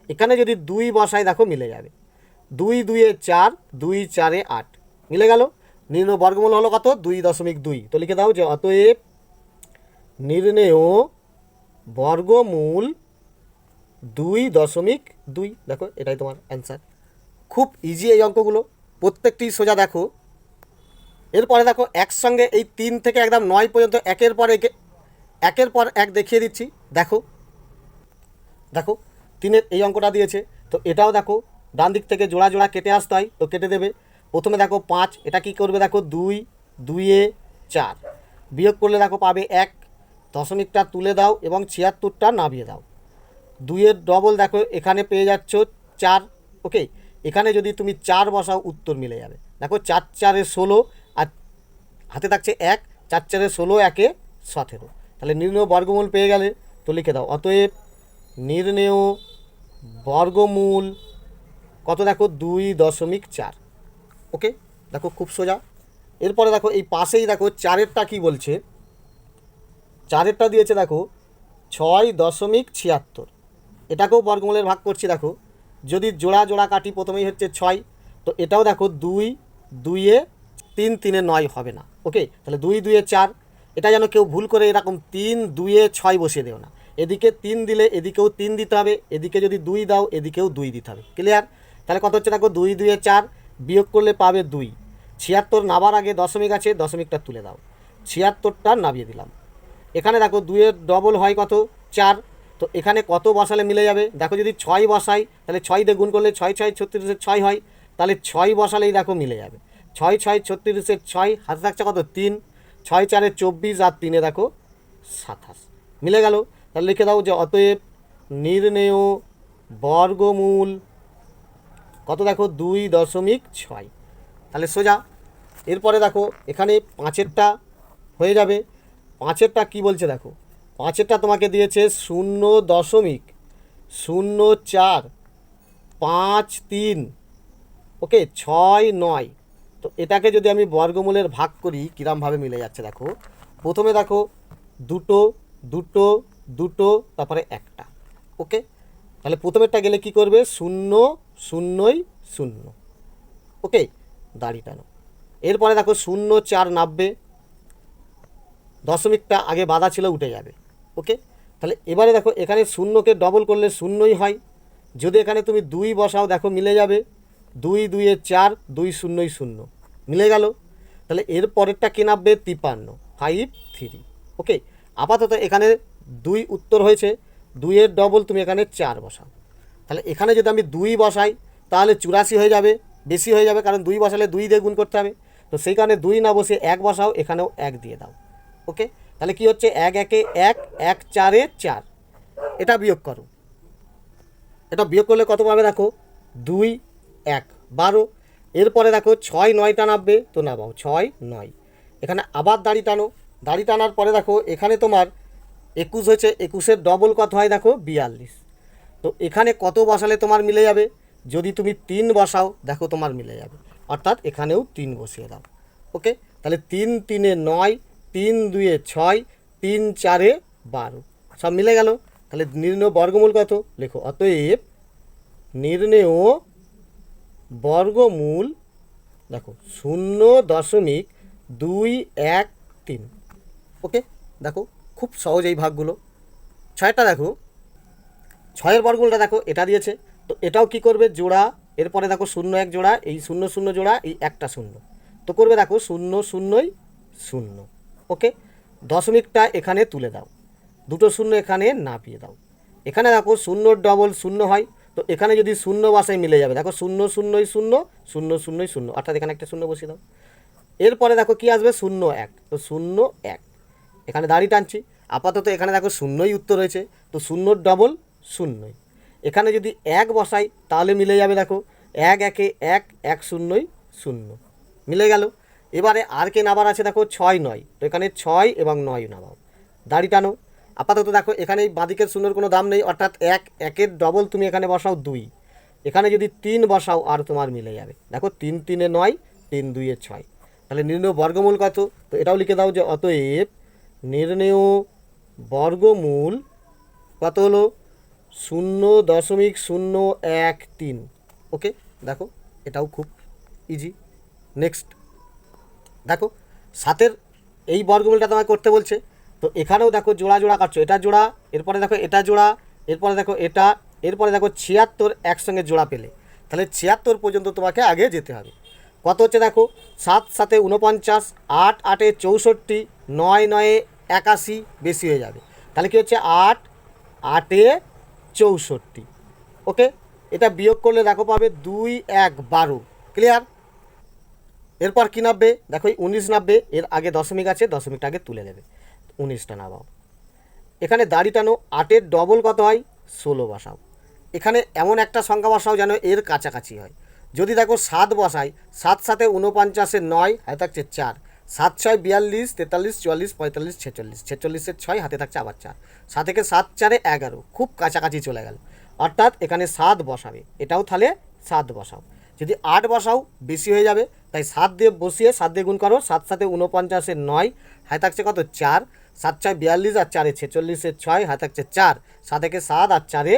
এখানে যদি 2 বসাই দেখো মিলে যাবে, 2 2-এ 4, 2 4-এ 8 মিলে গেল। নির্ণেয় বর্গমূল হলো কত? 2.2। তো লিখে দাও যে অতএব নির্ণেয় বর্গমূল 2.2। দেখো এটাই তোমার অ্যান্সার। খুব ইজি এই অঙ্কগুলো, প্রত্যেকটি সোজা। দেখো এরপরে দেখো একসঙ্গে এই 3 থেকে একদম 9 পর্যন্ত একের পর এক দেখিয়ে দিচ্ছি। দেখো 3-এর এই অঙ্কটা দিয়েছে, তো এটাও দেখো ডান দিক থেকে জোড়া জোড়া কেটে আসতে হয়, তো কেটে দেবে। প্রথমে দেখো 5, এটা কি করবে? দেখো 2 2-এ 4 বিয়োগ করলে দেখো পাবে 1, দশমিকটা তুলে দাও এবং 76টা নামিয়ে দাও। 2-এর ডবল দেখো এখানে পেয়ে যাচ্ছ 4। ওকে, এখানে যদি তুমি 4 বসাও উত্তর মিলে যাবে। দেখো 4 4-এ 16 আর হাতে থাকছে 1, 4 4-এ 16, 1-এ 17। তাহলে নির্ণেয় বর্গমূল পেয়ে গেলে। তো লিখে দাও অতএব নির্ণেয় বর্গমূল কত? দেখো 2.4। ওকে, দেখো খুব সোজা। এরপরে দেখো এই পাশেই দেখো 4-এরটা কী বলছে? 4-এরটা দিয়েছে দেখো 6.76, এটাকেও বর্গমূলের ভাগ করছি। দেখো যদি জোড়া জোড়া কাটি, প্রথমেই হচ্ছে 6, তো এটাও দেখো 2 2-এ 3 3-এ 9 হবে না। ওকে, তাহলে 2 2-এ 4, এটা যেন কেউ ভুল করে এরকম 3 2-এ 6 বসিয়ে দেও না, এদিকে 3 দিলে এদিকেও 3 দিতে হবে, এদিকে যদি 2 দাও এদিকেও 2 দিতে হবে। ক্লিয়ার? তাহলে কত হচ্ছে? দেখো 2 2-এ 4 বিয়োগ করলে পাবে 2, 76 নাবার আগে দশমিক আছে, দশমিকটা তুলে দাও, 76টা নামিয়ে দিলাম। এখানে দেখো 2-এর ডবল হয় কত? 4, তো এখানে কত বসালে মিলে যাবে? দেখো যদি 6 বসাই তাহলে 6 দিয়ে গুণ করলে 6 6 36-এর 6 হয়, তাহলে 6 বসালেই দেখো মিলে যাবে। 6 6 36-এর 6 হাতে থাকছে কত? 3, 6 4-এ 24 আর 3-এ দেখো 27 মিলে গেল। তাহলে লিখে দাও যে অতএব নির্ণেয় বর্গমূল কত? দেখো 2.6। তাহলে সোজা। এরপরে দেখো এখানে 5-এরটা হয়ে যাবে। 5-এরটা কী বলছে? দেখো 5-এরটা তোমাকে দিয়েছে 0.0453। ওকে, 6 9। তো এটাকে যদি আমি বর্গমূলের ভাগ করি কীরমভাবে মিলে যাচ্ছে দেখো। প্রথমে দেখো দুটো দুটো দুটো, তারপরে একটা। ওকে, তাহলে প্রথমেরটা গেলে কি করবে? 0 0 0। ওকে, দাড়ি টানো। এরপরে দেখো 0 4 নামবে, দশমিকটা আগে বাঁধা ছিল উঠে যাবে। ওকে, তাহলে এবারে দেখো এখানে 0-কে ডবল করলে 0ই হয়, যদি এখানে তুমি 2 বসাও দেখো মিলে যাবে, 2 2-এ 4, 2 0 0 মিলে গেল। তাহলে এর পরেরটা কে নামবে? 53 5 3। ওকে, আপাতত এখানে 2 উত্তর হয়েছে, 2-এর ডবল তুমি এখানে 4 বসাও। তাহলে এখানে যদি আমি 2 বসাই তাহলে 84 হয়ে যাবে, বেশি হয়ে যাবে, কারণ 2 বসালে 2 দিয়ে গুণ করতে হবে। তো সেই কারণে 2 না বসে 1 বসাও, এখানেও 1 দিয়ে দাও। ওকে, তাহলে কি হচ্ছে? 1 1-এ 1, 1 4-এ 4। এটা বিয়োগ করো, এটা বিয়োগ করলে কত পাবে? দেখো 2 1 12। এরপরে দেখো 6 9টা নামবে, তো নামাও 6 9। এখানে আবার দাড়ি টানো, দাড়ি টানার পরে দেখো এখানে তোমার 21 হয়েছে, 21-এর ডবল কত হয়? দেখো 42। তো এখানে কত বসালে তোমার মিলে যাবে? যদি তুমি 3 বসাও দেখো তোমার মিলে যাবে, অর্থাৎ এখানেও 3 বসিয়ে দাও। ওকে, তাহলে 3 3 9, 3 2 6, 3 4 12, সব মিলে গেল। তাহলে নির্ণয় বর্গমূল কত লেখো, অতএব নির্ণেয় বর্গমূল দেখো 0.213। ওকে, দেখো খুব সহজ এই ভাগগুলো। 6টা দেখো, 6-এর বর্গমূলটা দেখো এটা দিয়েছে, তো এটাও কি করবে জোড়া, এরপরে দেখো 0 1 জোড়া, এই 0 0 জোড়া, এই একটা 0, তো করবে দেখো 0 0 0। ওকে, দশমিকটা এখানে তুলে দাও, দুটো 0 এখানে নামিয়ে দাও। এখানে দেখো 0 ডবল 0 হয়, তো এখানে যদি 0 বাসায় মিলে যাবে, দেখো 0 0 0 0 0 0, অর্থাৎ এখানে একটা 0 বসিয়ে দাও। এরপরে দেখো কি আসবে 0 1, তো 0 1, এখানে দাড়ি টানছি। আপাতত এখানে দেখো 0ই উত্তর হয়েছে, তো 0 ডবল 0। এখানে যদি 1 বসাই তাহলে মিলে যাবে, দেখো 1 1 1 1 0 0, মিলে গেল। এবারে আর কে নাবার আছে দেখো 6 9, তো এখানে 6 এবং 9 নামাও, দাড়ি টানো। আপাতত দেখো এখানে বাঁদিকের 0-র কোনো দাম নেই, অর্থাৎ 1 1-এর ডবল তুমি এখানে বসাও 2, এখানে যদি 3 বসাও আর তোমার মিলে যাবে, দেখো 3 3 9, 3 2 6। তাহলে নির্ণয় বর্গমূল কত, তো এটাও লিখে দাও যে অতএব নির্ণেয় বর্গমূল কত হলো 0.013। ওকে, দেখো এটাও খুব ইজি। নেক্সট দেখো 7-এর এই বর্গমূলটা তোমায় করতে বলছে, তো এখানেও দেখো জোড়া জোড়া কাটছো, এটা জোড়া, এরপরে দেখো এটা জোড়া, এরপরে দেখো এটা, এরপরে দেখো 76 একসঙ্গে জোড়া পেলে, তাহলে 76 পর্যন্ত তোমাকে আগে যেতে হবে। কত হচ্ছে দেখো 7 7 49, 8 8 64, 9 9 81, বেশি হয়ে যাবে, তাহলে কি হচ্ছে 8 8 64। ওকে, এটা বিয়োগ করলে দেখো পাবে 2 1 12। ক্লিয়ার? এরপর কী নামবে দেখো, এই 19 নামবে, এর আগে দশমিক আছে, দশমিকটা আগে তুলে নেবে, 19টা নামাও। এখানে দাড়ি টানো, 8-এর ডবল কত হয় 16 বসাও। এখানে এমন একটা সংখ্যা বসাও যেন এর কাছাকাছি হয়। যদি দেখো 7 বসাই, 7 7 49, 9 হাতে থাকছে 4, 7 6 42 43 44 45 46, 46-এর 6 হাতে থাকছে আবার 4, 7 থেকে 7 4 11, খুব কাছাকাছি চলে গেল, অর্থাৎ এখানে 7 বসাবে, এটাও তাহলে 7 বসাও। যদি 8 বসাও বেশি হয়ে যাবে, তাই 7 দিয়ে বসিয়ে 7 দিয়ে গুণ করো, 7 7 49, 9 হাতে থাকছে কত 4, 7 6 42 আর 4 46-এর 6 হাতে থাকছে 4, 7 থেকে 7 আর 4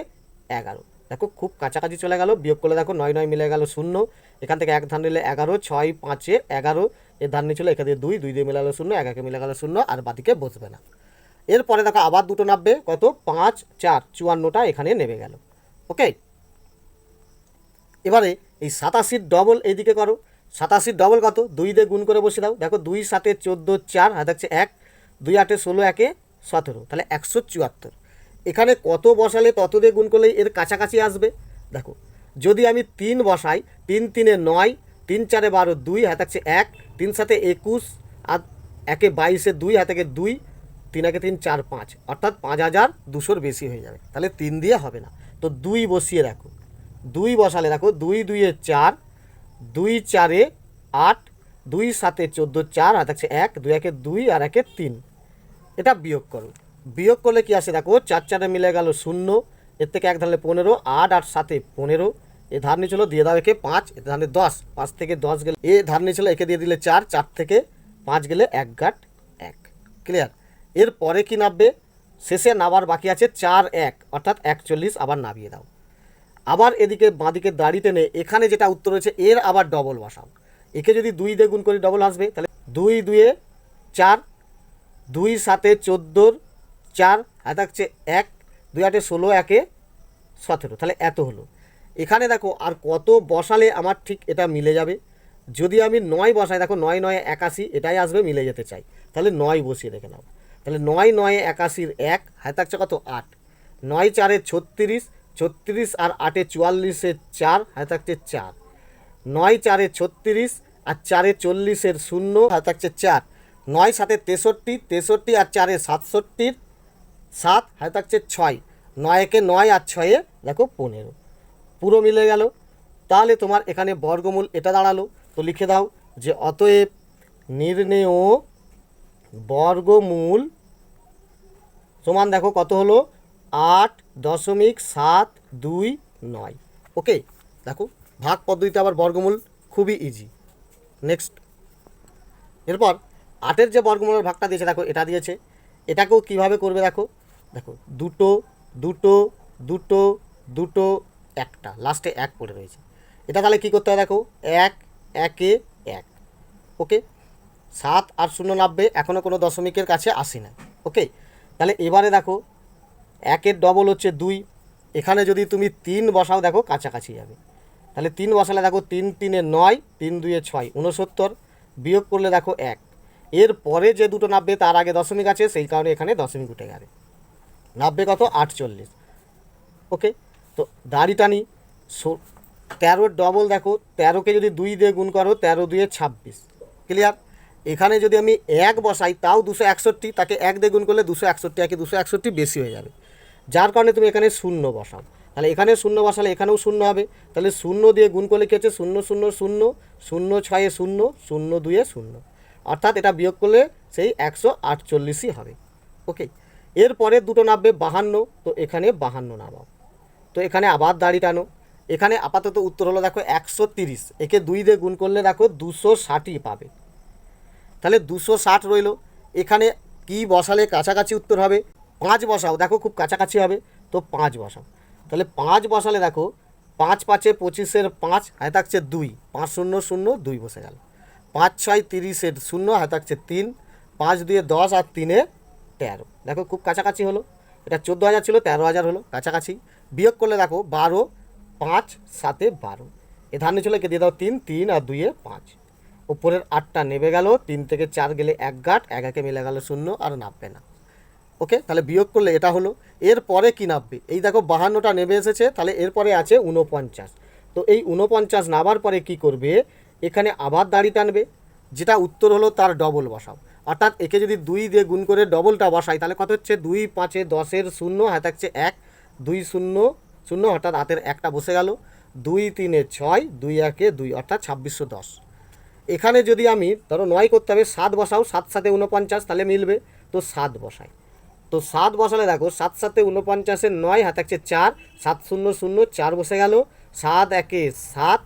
11। দেখো খুব কাছাকাছি চলে গেল, বিয়োগ করলে দেখো 9 9 মিলে গেল 0, এখান থেকে 1 ধার নিলে 11, 6 5 11, এর ধার নিয়ে চলে এখানে 2 2 দিয়ে মিলে গেল 0, 1 1 মিলে গেল 0, আর বাদিকে বসবে না। এরপরে দেখো আবার দুটো নামবে, কত 5 4 54টা এখানে নেমে গেল। ওকে, এবারে এই 87 ডবল এইদিকে করো, 87 ডবল কত 2 দিয়ে গুণ করে বসে দাও, দেখো 2 7 14 4 হাতে থাকছে 1, 2 8 16 1 17, তাহলে 174। এখানে কত বসালে তত দিয়ে গুণ করলে এর কাছাকাছি আসবে। দেখো যদি আমি 3 বসাই, 3 3 9, 3 4 12, 2 হাতে থাকছে 1, 3 7 21 আর 1 22, 2 হাতে থেকে 2, 3 1 3 4 5, অর্থাৎ 5200-র বেশি হয়ে যাবে, তাহলে 3 দিয়ে হবে না, তো 2 বসিয়ে রাখো। 2 বসালে দেখো 2 2 4, 2 4 8, 2 7 14 4 হাতে থাকছে 1, 2 1 2 আর 1 3, এটা বিয়োগ করো। বিয়োগ করলে কি আসে দেখো 4 4 মিলে গেল 0, এর থেকে 1 ধারলে 15, 8 8 7 15, এ ধার নিয়ে চলো দিয়ে দাও একে 5, এ ধার নিয়ে 10, 5 থেকে 10 গেলে এ ধার নিয়ে চলো একে দিয়ে দিলে 4, 4 থেকে 5 গেলে 1 গাঁট 1। ক্লিয়ার? এর পরে কি নামবে, শেষে নাবার বাকি আছে 4 1, অর্থাৎ 41, আবার নামিয়ে দাও। আবার এদিকে বাঁদিকে দাড়ি টেনে এখানে যেটা উত্তর হয়েছে এর আবার ডবল বসাও। একে যদি 2 দিয়ে গুণ করি ডবল আসবে, তাহলে 2 2 4, 2 7 14 4 হাতে থাকছে 1, 2 8 16 1 17, তাহলে এত হলো। এখানে দেখো আর কত বসালে আমার ঠিক এটা মিলে যাবে। যদি আমি 9 বসাই, দেখো 9 9 81, এটাই আসবে, মিলে যেতে চাই, তাহলে 9 বসিয়ে রেখে নাও। তাহলে 9 9 81-র 1 হাতে থাকছে কত 8, 9 4 36, 36 আর 8 44-এর 4 হাতে থাকছে 4, 9 4 36 আর 4 40-এর 0 হাতে থাকছে 4, 9 7 63, 63 আর 4 67-র 7 হাতে থাকছে 6, 9 1 9 আর 6 দেখো 15, পুরো মিলে গেল। তাহলে তোমার এখানে বর্গমূল এটা দাঁড়ালো। তো লিখে দাও যে অতএব নির্ণেয় বর্গমূল সমান দেখো কত হলো 8.729। ওকে, দেখো ভাগ পদ্ধতিতে আবার বর্গমূল খুবই ইজি। নেক্সট, এরপর 8-এর যে বর্গমূলের ভাগটা দিয়েছে দেখো, এটা দিয়েছে, এটাকেও কিভাবে করবে দেখো, দেখো দুটো দুটো দুটো দুটো একটা, লাস্টে এক পড়ে রয়েছে। এটা তাহলে কী করতে হয় দেখো, এক একে এক। ওকে, 7 আর 0 নাববে, এখনও কোনো দশমিকের কাছে আসি না। ওকে, তাহলে এবারে দেখো একের ডবল হচ্ছে 2, এখানে যদি তুমি 3 বসাও দেখো কাছাকাছি যাবে। তাহলে 3 বসালে দেখো 3 3-এ 9, 3 2-এ 6, 69, বিয়োগ করলে দেখো 1। এর পরে যে দুটো নাববে তার আগে দশমিক আছে, সেই কারণে এখানে দশমিক উঠে গেলে নাববে কত, 48। ওকে, তো দাড়ি টানি 13-এর ডবল দেখো, 13কে যদি 2 দিয়ে গুণ করো, 13 2-এ 26। ক্লিয়ার? এখানে যদি আমি 1 বসাই তাও 261, তাকে 1 দিয়ে গুণ করলে 261, একে 261 বেশি হয়ে যাবে, যার কারণে তুমি এখানে 0 বসাও। তাহলে এখানে 0 বসালে এখানেও 0 হবে, তাহলে 0 দিয়ে গুণ করলে কী হচ্ছে, 0 0 0, 0 6-এ 0, 0 2-এ 0, অর্থাৎ এটা বিয়োগ করলে সেই 148ই হবে। ওকে, এরপরে দুটো নামবে 52, তো এখানে 52 নামাও। তো এখানে আবার দাড়ি টানো, এখানে আপাতত উত্তর হলো দেখো 130, একে 2 দিয়ে গুণ করলে দেখো 260ই পাবে। তাহলে 260 রইল, এখানে কি বসালে কাছাকাছি উত্তর হবে, 5 বসাও, দেখো খুব কাছাকাছি হবে, তো 5 বসাও। তাহলে 5 বসালে দেখো 5 5-এ 25-এর 5, হাতে থাকছে 2, 5 0 0 2 বসে গেল। 5 6 30-এর 0, হাতে থাকছে 3, 5 2-এ 10 আর 3-এ 13, দেখো খুব কাছাকাছি হলো। এটা 14,000 ছিল, 13,000 হলো, কাছাকাছি। বিয়োগ করলে দেখো 12, 5 7-এ 12, এ ধারণে চলে কে দিয়ে দাও 3, 3 আর 2-এ 5, উপরের 8টা নেমে গেল, 3 থেকে 4 গেলে 1 গাঁট, 1 1-এ মিলে গেল 0, আর নামবে না। ওকে, তাহলে বিয়োগ করলে এটা হলো। এরপরে কি নামবে, এই দেখো 52টা নেমে এসেছে, তাহলে এরপরে আছে 49। তো এই 49 নামার পরে কি করবে, এখানে আবার দাড়ি টানবে, যেটা উত্তর হলো তার ডবল বসাও। অর্থাৎ একে যদি 2 দিয়ে গুণ করে ডবলটা বসাই, তাহলে কত হচ্ছে, 2 5-এ 10-এর 0, হাতে থাকছে 1, 2 0 0, অর্থাৎ হাতের একটা বসে গেল, 2 3-এ 6, 2 1-এ 2, অর্থাৎ 2610। এখানে যদি আমি ধরো 9 করতে হবে, 7 বসাও, 7 7-এ 49, তাহলে মিলবে, তো 7 বসাই। তো 7 বসালে দেখো 7 7-এ 49-এর 9, হাতে থাকছে 4, 7 0 0, 4 বসে গেল, 7 1-এ 7,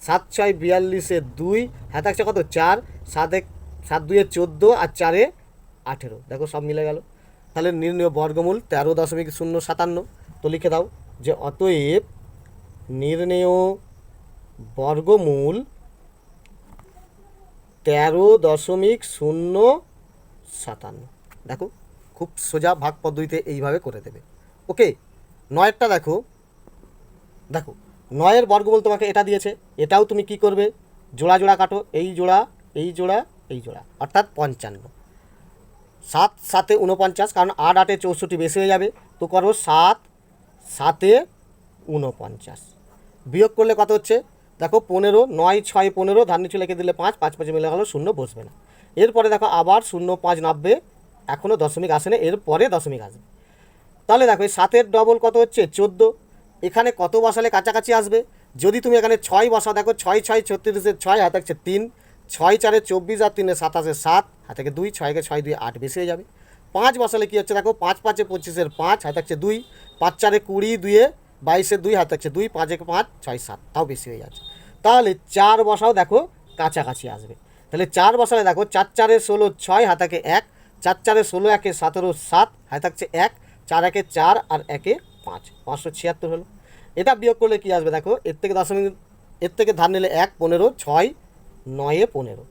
7 6 42-এ 2, হাতে থাকছে কত, 4, 7 7 2-এ 14, আর 4-এ 18, দেখো সব মিলে গেল। তাহলে নির্ণয় বর্গমূল 13.057। তো লিখে দাও যে অতএব নির্ণেয় বর্গমূল 13.057। দেখো খুব সোজা ভাগ পদ্ধতিতে এইভাবে করে দেবে। ওকে, 9-এরটা দেখো, দেখো 9-এর বর্গমূল তোমাকে এটা দিয়েছে, এটাও তুমি কি করবে, জোড়া জোড়া কাটো, এই জোড়া এই জোড়া এই জোড়া, অর্থাৎ 55। 7 7-এ 49, কারণ 8 8-এ 64 বেশি হয়ে যাবে, তো করো 7 7-এ 49, বিয়োগ করলে কত হচ্ছে দেখো 15, 9 6 15, ধারণি লিখে দিলে 5 5 5 মিলে গেল, 0 বসবে না। এরপরে দেখো আবার 0 5 নামবে, এখনও দশমিক আসে না, এরপরে দশমিক আসবে। তাহলে দেখো এই 7-এর ডবল কত হচ্ছে, 14, এখানে কত বসালে কাছাকাছি আসবে, যদি তুমি এখানে 6 বসাও, দেখো 6 6 36-এর 6, হাতে থাকছে 3, 6 4-এ 24 আর 3-এ 27-এর 7, হাতে থেকে 2, 6-কে 6 2-এ 8 বেশি হয়ে যাবে। 5 বসালে কী হচ্ছে দেখো, 5 5-এ 25-এর 5, হাতে থাকছে 2, 5 4-এ 20 2-এ 22-এর 2, হাতে থাকছে 2, 5 5 6 7, তাও বেশি হয়ে যাচ্ছে। তাহলে 4 বসাও, দেখো কাছাকাছি আসবে। তাহলে 4 বসালে দেখো 4 4-এ 16 6, হাতে থাকে 1, 4 4-এ 16 1-এ 17 7, হাতে থাকছে 1, 4 1-এ 4 আর 1-এ 5, 576 হলো। এটা বিয়োগ করলে কি আসবে দেখো, এর থেকে দশমিক, এর থেকে ধার নিলে 1 15, 6 9-এ 15,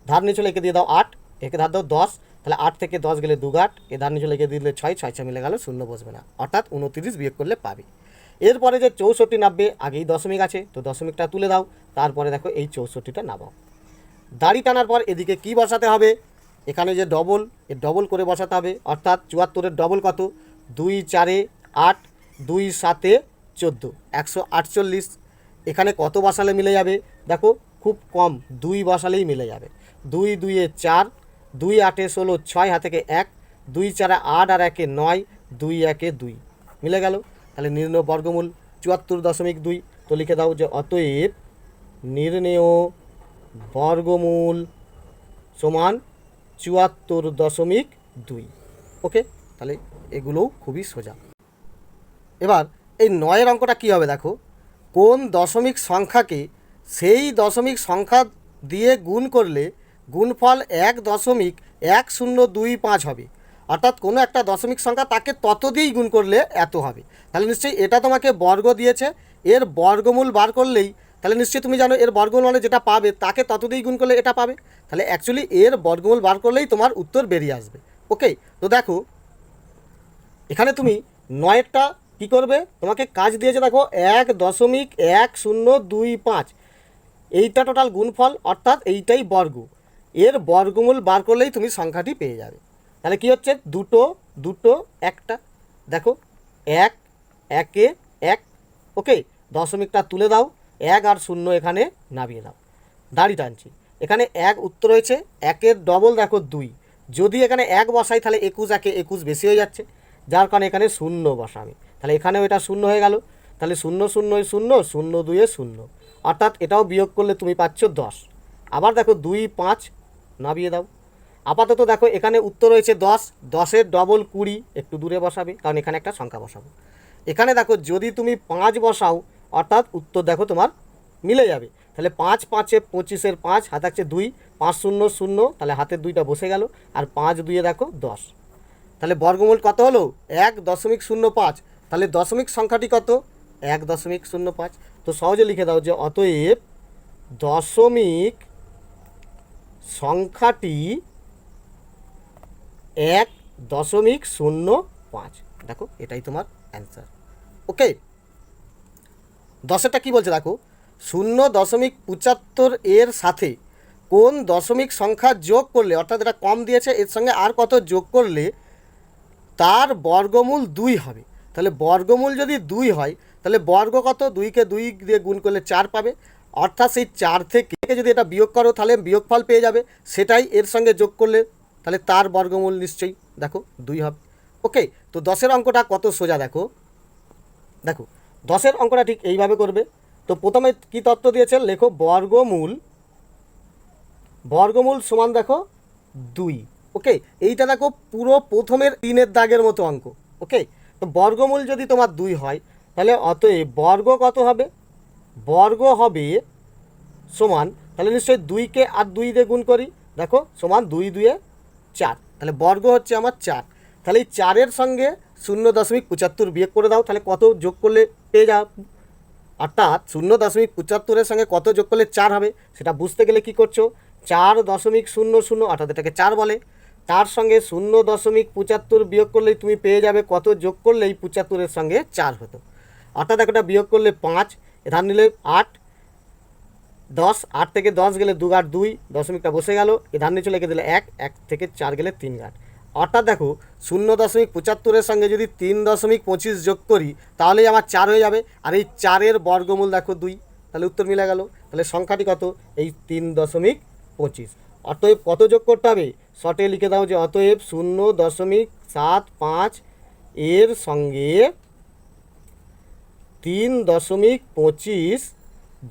ধার নিচে একে দিয়ে দাও 8, একে ধার দাও 10, তাহলে 8 থেকে 10 গেলে 2 গাঁট, এ ধার নিচে একে দিলে 6 6 6 মিলে গেল, 0 বসবে না, অর্থাৎ 29 বিয়োগ করলে পাবে। এরপরে যে 64 নামবে, আগেই দশমিক আছে, তো দশমিকটা তুলে দাও, তারপরে দেখো এই 64টা নামাও। দাড়ি টানার পর এদিকে কি বসাতে হবে, এখানে যে ডবল, এর ডবল করে বসাতে হবে, অর্থাৎ 74-এর ডবল কত, 2 4-এ 8, 2 7-এ 14, 148। এখানে কত বসালে মিলে যাবে দেখো, খুব কম, 2 বসালেই মিলে যাবে। 2 2-এ 4, 2 8-এ 16 6, হাতে থেকে 1, 2 4-এ 8 আর 1-এ 9, 2 1-এ 2, মিলে গেল। তাহলে নির্ণয় বর্গমূল 74.2। তো লিখে দাও যে অতএব নির্ণেয় বর্গমূল সমান 74.2। ওকে, তাহলে এগুলোও খুবই সোজা। এবার এই 9-এর অঙ্কটা কী হবে দেখো, কোন দশমিক সংখ্যাকে সেই দশমিক সংখ্যা দিয়ে গুণ করলে গুণফল 1.1025 হবে। অর্থাৎ কোনো একটা দশমিক সংখ্যা তাকে তত দিয়েই গুণ করলে এত হবে। তাহলে নিশ্চয়ই এটা তোমাকে বর্গ দিয়েছে, এর বর্গমূল বার করলেই তাহলে নিশ্চয়ই তুমি জানো এর বর্গমূল মানে যেটা পাবে তাকে তত দিয়েই গুণ করলে এটা পাবে। তাহলে অ্যাকচুয়ালি এর বর্গমূল বার করলেই তোমার উত্তর বেরিয়ে আসবে। ওকে, তো দেখো এখানে তুমি 9টা কী করবে, তোমাকে কাজ দিয়েছে দেখো 1.1025, এইটা টোটাল গুণফল অর্থাৎ এইটাই বর্গ, এর বর্গমূল বার করলেই তুমি সংখ্যাটি পেয়ে যাবে। তাহলে কি হচ্ছে, দুটো দুটো একটা, দেখো 1 1 1। ওকে, দশমিকটা তুলে দাও, 1 আর 0 এখানে নামিয়ে দাও, দাড়ি টানছি। এখানে 1 উত্তর হয়েছে, 1-এর ডবল দেখো 2, যদি এখানে 1 বসাই তাহলে 21 1-এ 21 বেশি হয়ে যাচ্ছে, যার কারণে এখানে 0 বসাবে। তাহলে এখানেও এটা 0 হয়ে গেল, তাহলে 0 0 0 0 2 0, অর্থাৎ এটাও বিয়োগ করলে তুমি পাচ্ছ 10। আবার দেখো 2 5 নামিয়ে দাও। আপাতত দেখো এখানে উত্তর হয়েছে 10, 10-এর ডবল 20, একটু দূরে বসাবে কারণ এখানে একটা সংখ্যা বসাবো। এখানে দেখো যদি তুমি 5 বসাও অর্থাৎ উত্তর দেখো তোমার মিলে যাবে। তাহলে 5 5-এ 25-এর 5, হাতে আছে 2, 5 0 0, তাহলে হাতের 2টা বসে গেল, আর 5 2-এ দেখো 10। তাহলে বর্গমূল কত হলো, 1.05। তাহলে দশমিক সংখ্যাটি কত, 1.05। তো সহজে লিখে দাও যে অতএব দশমিক সংখ্যাটি 1.05। দেখো এটাই তোমার অ্যান্সার। ওকে, 10-এরটা কী বলছে দেখো, 0.75 এর সাথে কোন দশমিক সংখ্যা যোগ করলে, অর্থাৎ এটা কম দিয়েছে এর সঙ্গে আর কত যোগ করলে তার বর্গমূল 2 হবে। তাহলে বর্গমূল যদি 2 হয় তাহলে বর্গ কত, 2-কে 2 দিয়ে গুণ করলে 4 পাবে, অর্থাৎ সেই 4 থেকে যদি এটা বিয়োগ করো তাহলে বিয়োগফল পেয়ে যাবে, সেটাই এর সঙ্গে যোগ করলে তাহলে তার বর্গমূল নিশ্চয়ই দেখো 2 হবে। ওকে, তো 10-এর অঙ্কটা কত সোজা, দেখো দেখো 10-এর অঙ্কটা ঠিক এইভাবে করবে। তো প্রথমে কি তত্ত্ব দিয়েছে লেখো, বর্গমূল বর্গমূল সমান দেখো 2। ওকে, এইটা দেখো পুরো প্রথমের 3-এর দাগের মতো অঙ্ক। ওকে, তো বর্গমূল যদি তোমার 2 হয় তাহলে অতএব বর্গ কত হবে, বর্গ হবে সমান, তাহলে নিশ্চয়ই 2-কে আর 2 দিয়ে গুণ করি, দেখো সমান 2 2-এ 4, তাহলে বর্গ হচ্ছে আমার 4। তাহলে এই 4-এর সঙ্গে 0.75 বিয়োগ করে দাও, তাহলে কত যোগ করলে পেয়ে যাও, অর্থাৎ 0.75-এর সঙ্গে কত যোগ করলে 4 হবে সেটা বুঝতে গেলে কি করছো, 4.00, অর্থাৎ এটাকে 4 বলে, তার সঙ্গে 0.75 বিয়োগ করলেই তুমি পেয়ে যাবে কত যোগ করলেই 75-এর সঙ্গে 4 হতো, অর্থাৎ একটা বিয়োগ করলে 5, এধার নিলে 8 10, 8 থেকে 10 গেলে 2 8 2, দশমিকটা বসে গেল, এধার নিচে লিখে দিলে 1, 1 থেকে 4 গেলে 3 8, অর্থাৎ দেখো 0.75-এর সঙ্গে যদি 3.25 যোগ করি তাহলেই আমার 4 হয়ে যাবে, আর এই 4-এর বর্গমূল দেখো 2, তাহলে উত্তর মিলে গেল। তাহলে সংখ্যাটি কত, এই 3.25। অতএব কত যোগ করতে হবে, শর্টে লিখে দাও যে অতএব 0.75 এর সঙ্গে 3.25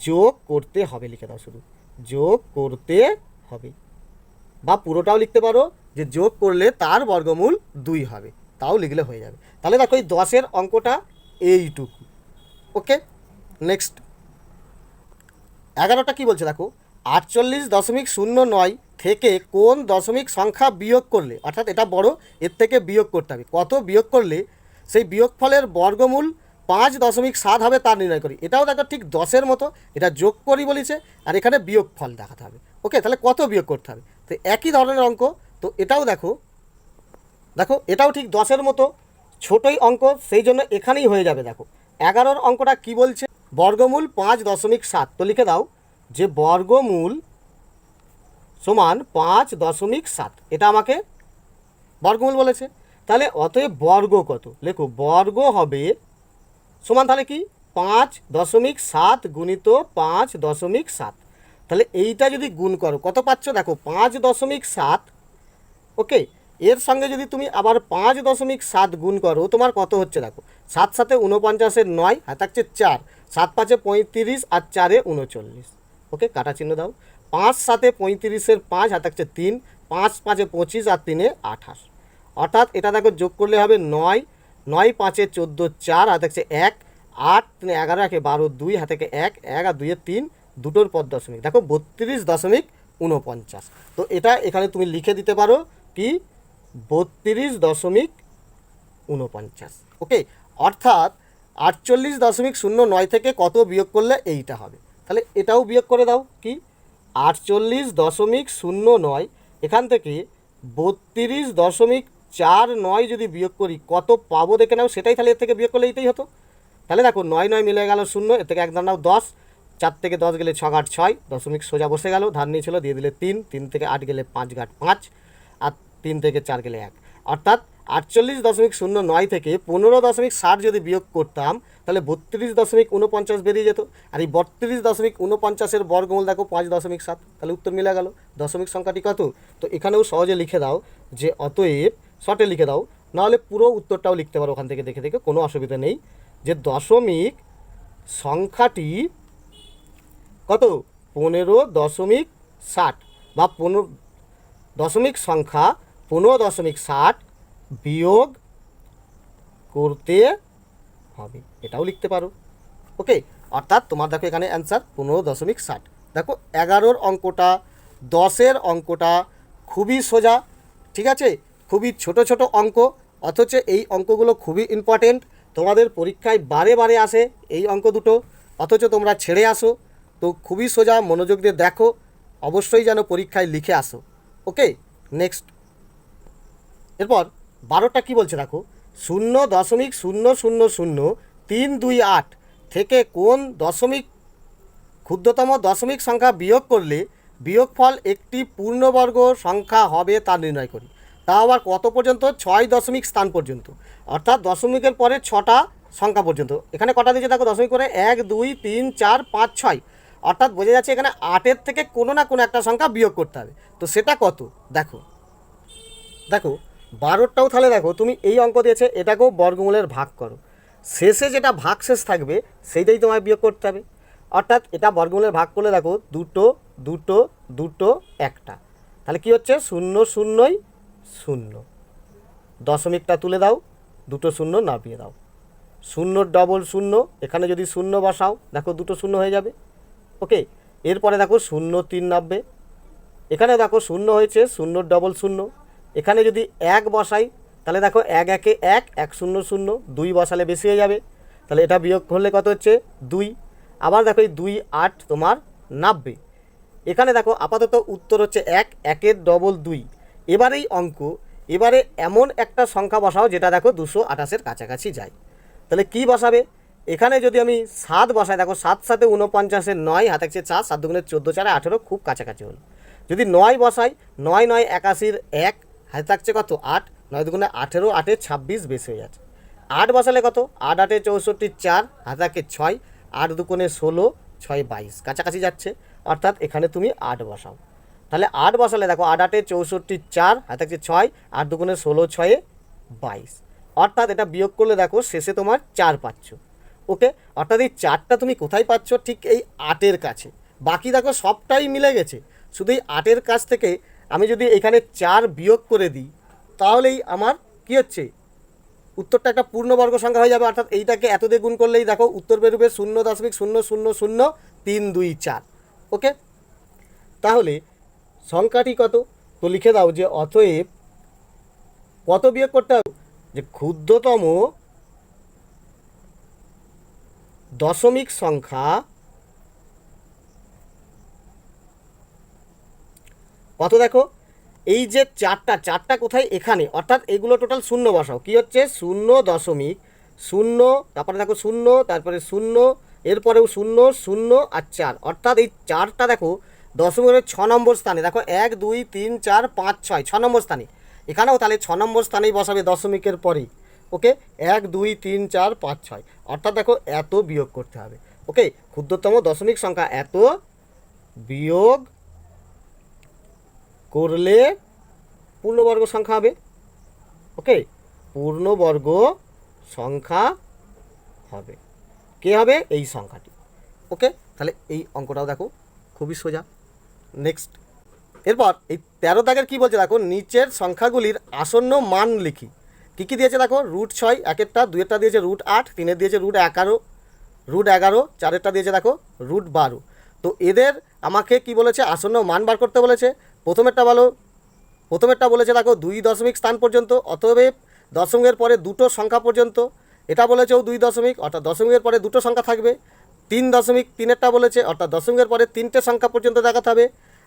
যোগ করতে হবে, লিখে দাও শুধু যোগ করতে হবে, বা পুরোটাও লিখতে পারো যে যোগ করলে তার বর্গমূল 2 হবে, তাও লিখলে হয়ে যাবে। তাহলে দেখো এই 10-এর অঙ্কটা এইটুকু। ওকে, নেক্সট 11টা কি বলছে দেখো, 48.09 থেকে কোন দশমিক সংখ্যা বিয়োগ করলে, অর্থাৎ এটা বড়, এর থেকে বিয়োগ করতে হবে, কত বিয়োগ করলে সেই বিয়োগফলের বর্গমূল 5.7 হবে তার নির্ণয় করি। এটাও দেখো ঠিক 10-এর মতো, এটা যোগ করি বলেছে আর এখানে বিয়োগফল দেখাতে হবে। ওকে, তাহলে কত বিয়োগ করতে হবে, তো একই ধরনের অঙ্ক, তো এটাও দেখো দেখো এটাও ঠিক 10-এর মতো ছোটোই অঙ্ক, সেই জন্য এখানেই হয়ে যাবে। দেখো 11-র অঙ্কটা কি বলছে, বর্গমূল 5.7, তো লিখে দাও যে বর্গমূল সমান 5.7, এটা আমাকে বর্গমূল বলেছে, তাহলে অতএব বর্গ কত, লেখো বর্গ হবে সমান তাহলে কি 5.7 গুণিত 5.7, তাহলে এইটা যদি গুণ করো কত পাচ্ছ, দেখো 5.7। ওকে, এর সঙ্গে যদি তুমি আবার 5.7 গুণ করো তোমার কত হচ্ছে, দেখো 7 7-এ 49-এর 9, আর থাকছে 4, 7 5-এ 35 আর 4-এ 39। ওকে, কাটা চিহ্ন দাও, 5 7-এ 35-এর 5, আর থাকছে 3, 5 5-এ 25 আর 3-এ 28, অর্থাৎ এটা দেখো যোগ করলে হবে 9, 9 5-এ 14 4, আর থাকছে 1, 8 3 11 1 12 2 হাতে 1 1 আর 2 3 দুটোর পর দশমিক, দেখো 32.49। তো এটা এখানে তুমি লিখে দিতে পারো কি 32.49। ওকে, অর্থাৎ 48.09 থেকে কত বিয়োগ করলে এইটা হবে, তাহলে এটাও বিয়োগ করে দাও। কি 48.09 এখান থেকে 32.49 যদি বিয়োগ করি কত পাবো দেখে নাও, সেটাই তাহলে এর থেকে বিয়োগ করলে এইটাই হতো। তাহলে দেখো 9 9 মিলে গেল 0, এর থেকে 1 দাও 10, 4 থেকে 10 গেলে 6 8 6, দশমিক সোজা বসে গেল, ধার নিয়েছিল দিয়ে দিলে 3, 3 থেকে 8 গেলে 5 8 5, আর 3 থেকে 4 গেলে 1, অর্থাৎ 48.09 থেকে 15.60 যদি বিয়োগ করতাম তাহলে 32.49 বেরিয়ে যেত। আর এই 32.49 বর্গমূল দেখো 5.7, তাহলে উত্তর মিলে গেল। দশমিক সংখ্যাটি কত? তো এখানেও সহজে লিখে দাও যে অতএব, শর্টে লিখে দাও, নাহলে পুরো উত্তরটাও লিখতে পারো ওখান থেকে দেখে দেখে, কোনো অসুবিধা নেই, যে দশমিক সংখ্যাটি কত 15.60 বা 15 দশমিক সংখ্যা 15.60 বিয়োগ করতে হবে, এটাও লিখতে পারো। ওকে, অর্থাৎ তোমার দেখো এখানে অ্যান্সার 15.60। দেখো 11-র অঙ্কটা, 10-এর অঙ্কটা খুবই সোজা, ঠিক আছে, খুবই ছোট ছোট অঙ্ক, অথচ এই অঙ্কগুলো খুবই ইম্পর্টেন্ট, তোমাদের পরীক্ষায় বারে বারে আসে এই অঙ্ক দুটো, অথচ তোমরা ছেড়ে আসো। তো খুবই সোজা, মনোযোগ দিয়ে দেখো, অবশ্যই যেন পরীক্ষায় লিখে আসো। ওকে, নেক্সট। এরপর 12টা কী বলছে দেখো, 0.000328 থেকে কোন দশমিক ক্ষুদ্রতম দশমিক সংখ্যা বিয়োগ করলে বিয়োগফল একটি পূর্ণবর্গ সংখ্যা হবে তা নির্ণয় করি। তা আবার কত পর্যন্ত? 6 দশমিক স্থান পর্যন্ত, অর্থাৎ দশমিকের পরে 6টা সংখ্যা পর্যন্ত। এখানে কটা দিয়েছে দেখো, দশমিক করে 1 2 3 4 5 6, অর্থাৎ বোঝা যাচ্ছে এখানে 8-এর থেকে কোনো না কোনো একটা সংখ্যা বিয়োগ করতে হবে। তো সেটা কত? দেখো দেখো 12টাও তাহলে দেখো তুমি এই অঙ্ক দিয়েছে, এটাকেও বর্গমূলের ভাগ করো, শেষে যেটা ভাগশেষ থাকবে সেইটাই তোমায় বিয়োগ করতে হবে। অর্থাৎ এটা বর্গমূলের ভাগ করলে দেখো 2 2 2 1টা, তাহলে কি হচ্ছে 0 0 0, দশমিকটা তুলে দাও, 2 0 নামিয়ে দাও, 0 ডবল 0, এখানে যদি 0 বসাও দেখো 2 0 হয়ে যাবে। ওকে, এরপরে দেখো 0 3 নামবে, এখানে দেখো 0 হয়েছে, 0 ডবল 0, এখানে যদি 1 বসাই তাহলে দেখো 1 1 1 1 0 0, 2 বসালে বেশি হয়ে যাবে, তাহলে এটা বিয়োগ করলে কত হচ্ছে 2। আবার দেখো এই 2 8 তোমার নামবে, এখানে দেখো আপাতত উত্তর হচ্ছে 1, 1-এর ডবল 2। এবারেই অঙ্ক, এবারে এমন একটা সংখ্যা বসাও যেটা দেখো 228-এর কাছাকাছি যায়, তাহলে কি বসাবে? এখানে যদি আমি 7 বসাই, দেখো 7 7 49-এর 9, হাতে আছে 4, 7 দুগুণে 14 4 18, খুব কাছাকাছি হলো। যদি 9 বসাই, 9 9 81-র 1, হাতে থাকছে কত 8, 9 দুগুণে 18, 8-এ 26 বেশি হয়ে যাচ্ছে। 8 বসালে কত 8 8-এ 64 4, হাতে থাকে 6, 8 দুগুণে 16, 6 22, কাছাকাছি যাচ্ছে, অর্থাৎ এখানে তুমি 8 বসাও। তাহলে 8 বসালে দেখো 8 8-এ 64 4, হাতে থাকছে 6, 8 দুগুণে 16, 6-এ 22, অর্থাৎ এটা বিয়োগ করলে দেখো শেষে তোমার 4 পাচ্ছ। ওকে, অর্থাৎ এই 4টা তুমি কোথায় পাচ্ছ? ঠিক এই 8-এর কাছে, বাকি দেখো সবটাই মিলে গেছে, শুধু এই 8-এর কাছ থেকে আমি যদি এখানে 4 বিয়োগ করে দিই তাহলেই আমার কি হচ্ছে, উত্তরটা একটা পূর্ণবর্গ সংখ্যা হয়ে যাবে। অর্থাৎ এইটাকে এত দিয়ে গুণ করলেই দেখো উত্তর বেরোবে 0.000324। ওকে, তাহলে সংখ্যাটি কত? তো লিখে দাও যে অতএব কত বিয়োগ করতে হবে, যে ক্ষুদ্রতম দশমিক সংখ্যা কত? দেখো এই যে 4টা কোথায়? এখানে, অর্থাৎ এগুলো টোটাল 0 বসাও, কি হচ্ছে 0.0, তারপরে দেখো 0, তারপরে 0, এরপরেও 0 0 আর 4, অর্থাৎ এই 4টা দেখো দশমিকের 6 নম্বর স্থানে, দেখো 1 2 3 4 5 6, 6 নম্বর স্থানে, এখানেও তাহলে 6 নম্বর স্থানেই বসাবে দশমিকের পরেই। ওকে, 1 2 3 4 5 6, অর্থাৎ দেখো এত বিয়োগ করতে হবে। ওকে, ক্ষুদ্রতম দশমিক সংখ্যা এত বিয়োগ করলে পূর্ণবর্গ সংখ্যা হবে। ওকে, পূর্ণবর্গ সংখ্যা হবে, কে হবে? এই সংখ্যাটি। ওকে, তাহলে এই অঙ্কটাও দেখো খুবই সোজা। নেক্সট, এরপর এই 13 দাগের কী বলছে দেখো, নিচের সংখ্যাগুলির আসন্ন মান লিখি। কী কী দিয়েছে দেখো, √6 1-এরটা, 2-এরটা দিয়েছে √8, 3-এর দিয়েছে √11, রুট 11, চারেরটা দিয়েছে দেখো রুট 12। তো এদের আমাকে কি বলেছে, আসন্ন মান বার করতে বলেছে। প্রথমেরটা বলেছে দেখো 2 দশমিক স্থান পর্যন্ত, অতএব দশমিকের পরে দুটো সংখ্যা পর্যন্ত। এটা বলেছে 2 দশমিক, অর্থাৎ দশমিকের পরে দুটো সংখ্যা থাকবে। 3 দশমিক, তিনেরটা বলেছে অর্থাৎ দশমিকের পরে তিনটে সংখ্যা পর্যন্ত দেখাতে হবে।